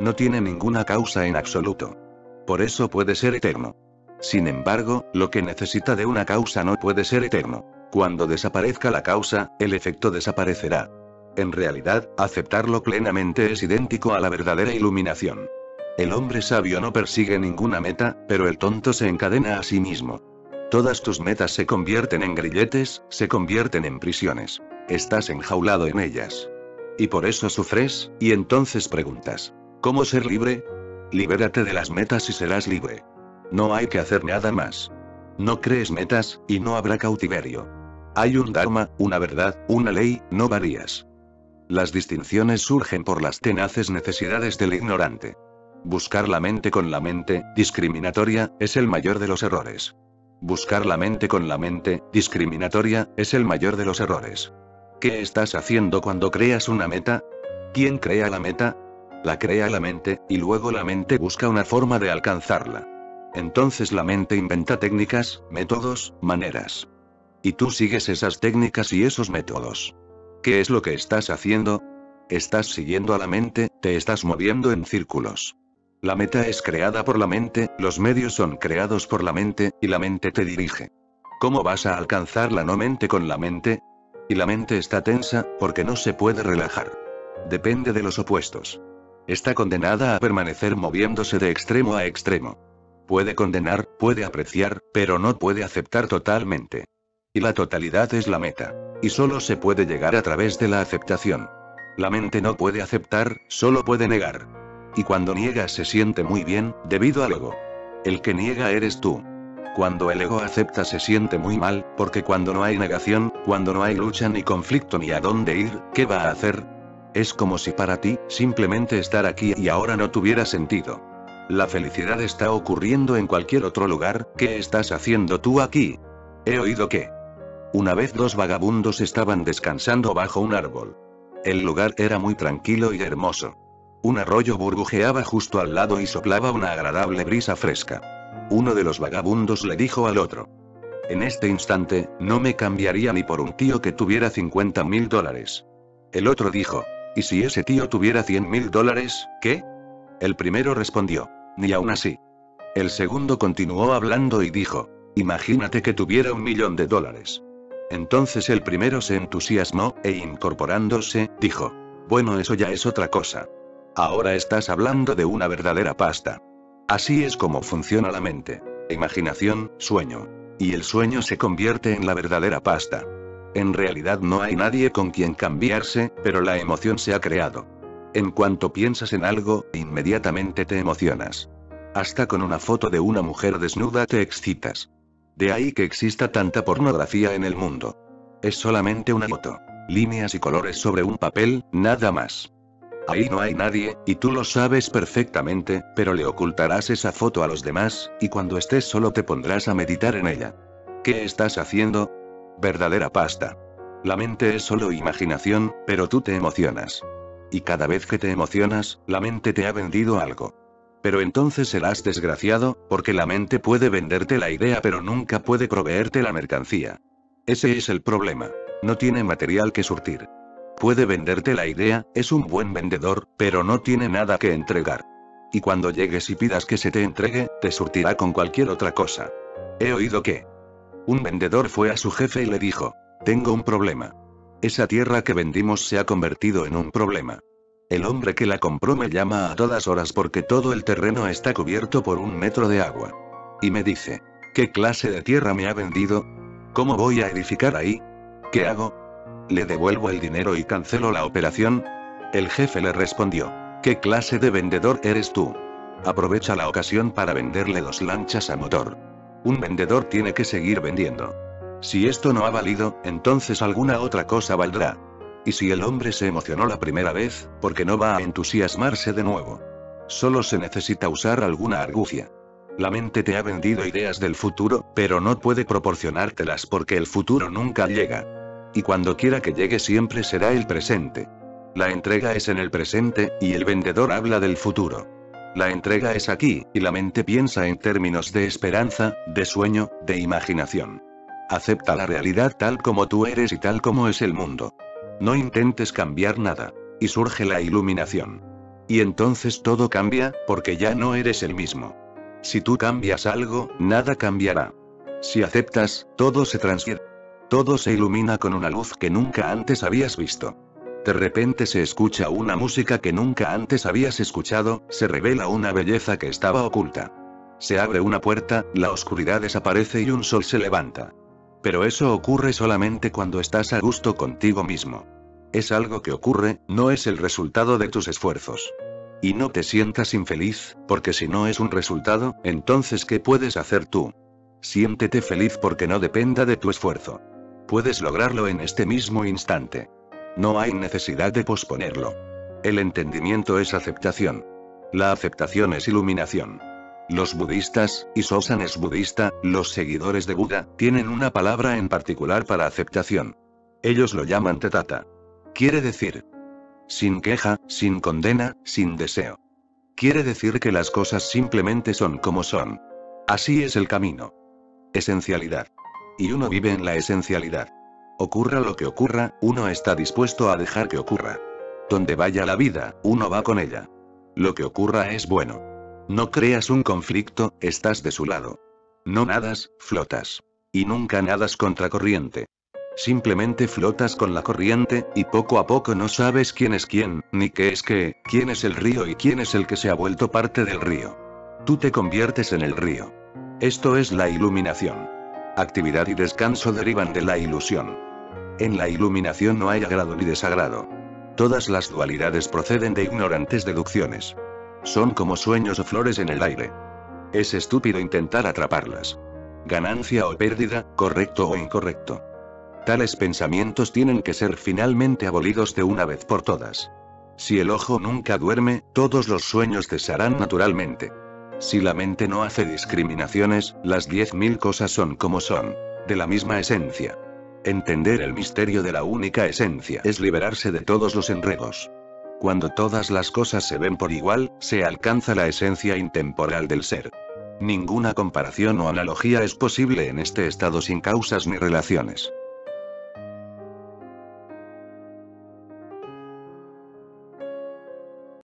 Speaker 1: No tiene ninguna causa en absoluto. Por eso puede ser eterno. Sin embargo, lo que necesita de una causa no puede ser eterno. Cuando desaparezca la causa, el efecto desaparecerá. En realidad, aceptarlo plenamente es idéntico a la verdadera iluminación. El hombre sabio no persigue ninguna meta, pero el tonto se encadena a sí mismo. Todas tus metas se convierten en grilletes, se convierten en prisiones. Estás enjaulado en ellas. Y por eso sufres, y entonces preguntas, ¿cómo ser libre? Libérate de las metas y serás libre. No hay que hacer nada más. No crees metas, y no habrá cautiverio. Hay un dharma, una verdad, una ley, no varías. Las distinciones surgen por las tenaces necesidades del ignorante. Buscar la mente con la mente, discriminatoria, es el mayor de los errores. Buscar la mente con la mente, discriminatoria, es el mayor de los errores. ¿Qué estás haciendo cuando creas una meta? ¿Quién crea la meta? La crea la mente, y luego la mente busca una forma de alcanzarla. Entonces la mente inventa técnicas, métodos, maneras. Y tú sigues esas técnicas y esos métodos. ¿Qué es lo que estás haciendo? Estás siguiendo a la mente, te estás moviendo en círculos. La meta es creada por la mente, los medios son creados por la mente, y la mente te dirige. ¿Cómo vas a alcanzar la no mente con la mente? Y la mente está tensa, porque no se puede relajar. Depende de los opuestos. Está condenada a permanecer moviéndose de extremo a extremo. Puede condenar, puede apreciar, pero no puede aceptar totalmente. Y la totalidad es la meta. Y solo se puede llegar a través de la aceptación. La mente no puede aceptar, solo puede negar. Y cuando niega se siente muy bien, debido al ego. El que niega eres tú. Cuando el ego acepta se siente muy mal, porque cuando no hay negación, cuando no hay lucha ni conflicto ni a dónde ir, ¿qué va a hacer? Es como si para ti, simplemente estar aquí y ahora no tuviera sentido. La felicidad está ocurriendo en cualquier otro lugar. ¿Qué estás haciendo tú aquí? He oído que una vez dos vagabundos estaban descansando bajo un árbol. El lugar era muy tranquilo y hermoso. Un arroyo burbujeaba justo al lado y soplaba una agradable brisa fresca. Uno de los vagabundos le dijo al otro: en este instante, no me cambiaría ni por un tío que tuviera $50.000. El otro dijo: ¿y si ese tío tuviera $100.000, qué? El primero respondió: ni aún así. El segundo continuó hablando y dijo: imagínate que tuviera $1.000.000. Entonces el primero se entusiasmó, e incorporándose, dijo: bueno, eso ya es otra cosa. Ahora estás hablando de una verdadera pasta. Así es como funciona la mente. Imaginación, sueño. Y el sueño se convierte en la verdadera pasta. En realidad no hay nadie con quien cambiarse, pero la emoción se ha creado. En cuanto piensas en algo, inmediatamente te emocionas. Hasta con una foto de una mujer desnuda te excitas. De ahí que exista tanta pornografía en el mundo. Es solamente una foto. Líneas y colores sobre un papel, nada más. Ahí no hay nadie, y tú lo sabes perfectamente, pero le ocultarás esa foto a los demás, y cuando estés solo te pondrás a meditar en ella. ¿Qué estás haciendo? Verdadera pasta. La mente es solo imaginación, pero tú te emocionas. Y cada vez que te emocionas, la mente te ha vendido algo. Pero entonces serás desgraciado, porque la mente puede venderte la idea pero nunca puede proveerte la mercancía. Ese es el problema. No tiene material que surtir. Puede venderte la idea, es un buen vendedor, pero no tiene nada que entregar. Y cuando llegues y pidas que se te entregue, te surtirá con cualquier otra cosa. He oído que un vendedor fue a su jefe y le dijo: tengo un problema. Esa tierra que vendimos se ha convertido en un problema. El hombre que la compró me llama a todas horas porque todo el terreno está cubierto por 1 metro de agua. Y me dice: ¿qué clase de tierra me ha vendido? ¿Cómo voy a edificar ahí? ¿Qué hago? ¿Le devuelvo el dinero y cancelo la operación? El jefe le respondió: ¿qué clase de vendedor eres tú? Aprovecha la ocasión para venderle 2 lanchas a motor. Un vendedor tiene que seguir vendiendo. Si esto no ha valido, entonces alguna otra cosa valdrá. Y si el hombre se emocionó la primera vez, ¿por qué no va a entusiasmarse de nuevo? Solo se necesita usar alguna argucia. La mente te ha vendido ideas del futuro, pero no puede proporcionártelas porque el futuro nunca llega. Y cuando quiera que llegue siempre será el presente. La entrega es en el presente, y el vendedor habla del futuro. La entrega es aquí, y la mente piensa en términos de esperanza, de sueño, de imaginación. Acepta la realidad tal como tú eres y tal como es el mundo. No intentes cambiar nada. Y surge la iluminación. Y entonces todo cambia, porque ya no eres el mismo. Si tú cambias algo, nada cambiará. Si aceptas, todo se transfiere. Todo se ilumina con una luz que nunca antes habías visto. De repente se escucha una música que nunca antes habías escuchado, se revela una belleza que estaba oculta. Se abre una puerta, la oscuridad desaparece y un sol se levanta. Pero eso ocurre solamente cuando estás a gusto contigo mismo. Es algo que ocurre, no es el resultado de tus esfuerzos. Y no te sientas infeliz, porque si no es un resultado, entonces ¿qué puedes hacer tú? Siéntete feliz porque no dependa de tu esfuerzo. Puedes lograrlo en este mismo instante. No hay necesidad de posponerlo. El entendimiento es aceptación. La aceptación es iluminación. Los budistas, y Sosan es budista, los seguidores de Buda, tienen una palabra en particular para aceptación. Ellos lo llaman tetata. Quiere decir sin queja, sin condena, sin deseo. Quiere decir que las cosas simplemente son como son. Así es el camino. Esencialidad. Y uno vive en la esencialidad. Ocurra lo que ocurra, uno está dispuesto a dejar que ocurra. Donde vaya la vida, uno va con ella. Lo que ocurra es bueno. No creas un conflicto, estás de su lado. No nadas, flotas. Y nunca nadas contracorriente. Simplemente flotas con la corriente, y poco a poco no sabes quién es quién, ni qué es qué, quién es el río y quién es el que se ha vuelto parte del río. Tú te conviertes en el río. Esto es la iluminación. Actividad y descanso derivan de la ilusión. En la iluminación no hay agrado ni desagrado. Todas las dualidades proceden de ignorantes deducciones. Son como sueños o flores en el aire. Es estúpido intentar atraparlas. Ganancia o pérdida, correcto o incorrecto. Tales pensamientos tienen que ser finalmente abolidos de una vez por todas. Si el ojo nunca duerme, todos los sueños cesarán naturalmente. Si la mente no hace discriminaciones, las 10.000 cosas son como son, de la misma esencia. Entender el misterio de la única esencia es liberarse de todos los enredos. Cuando todas las cosas se ven por igual, se alcanza la esencia intemporal del ser. Ninguna comparación o analogía es posible en este estado sin causas ni relaciones.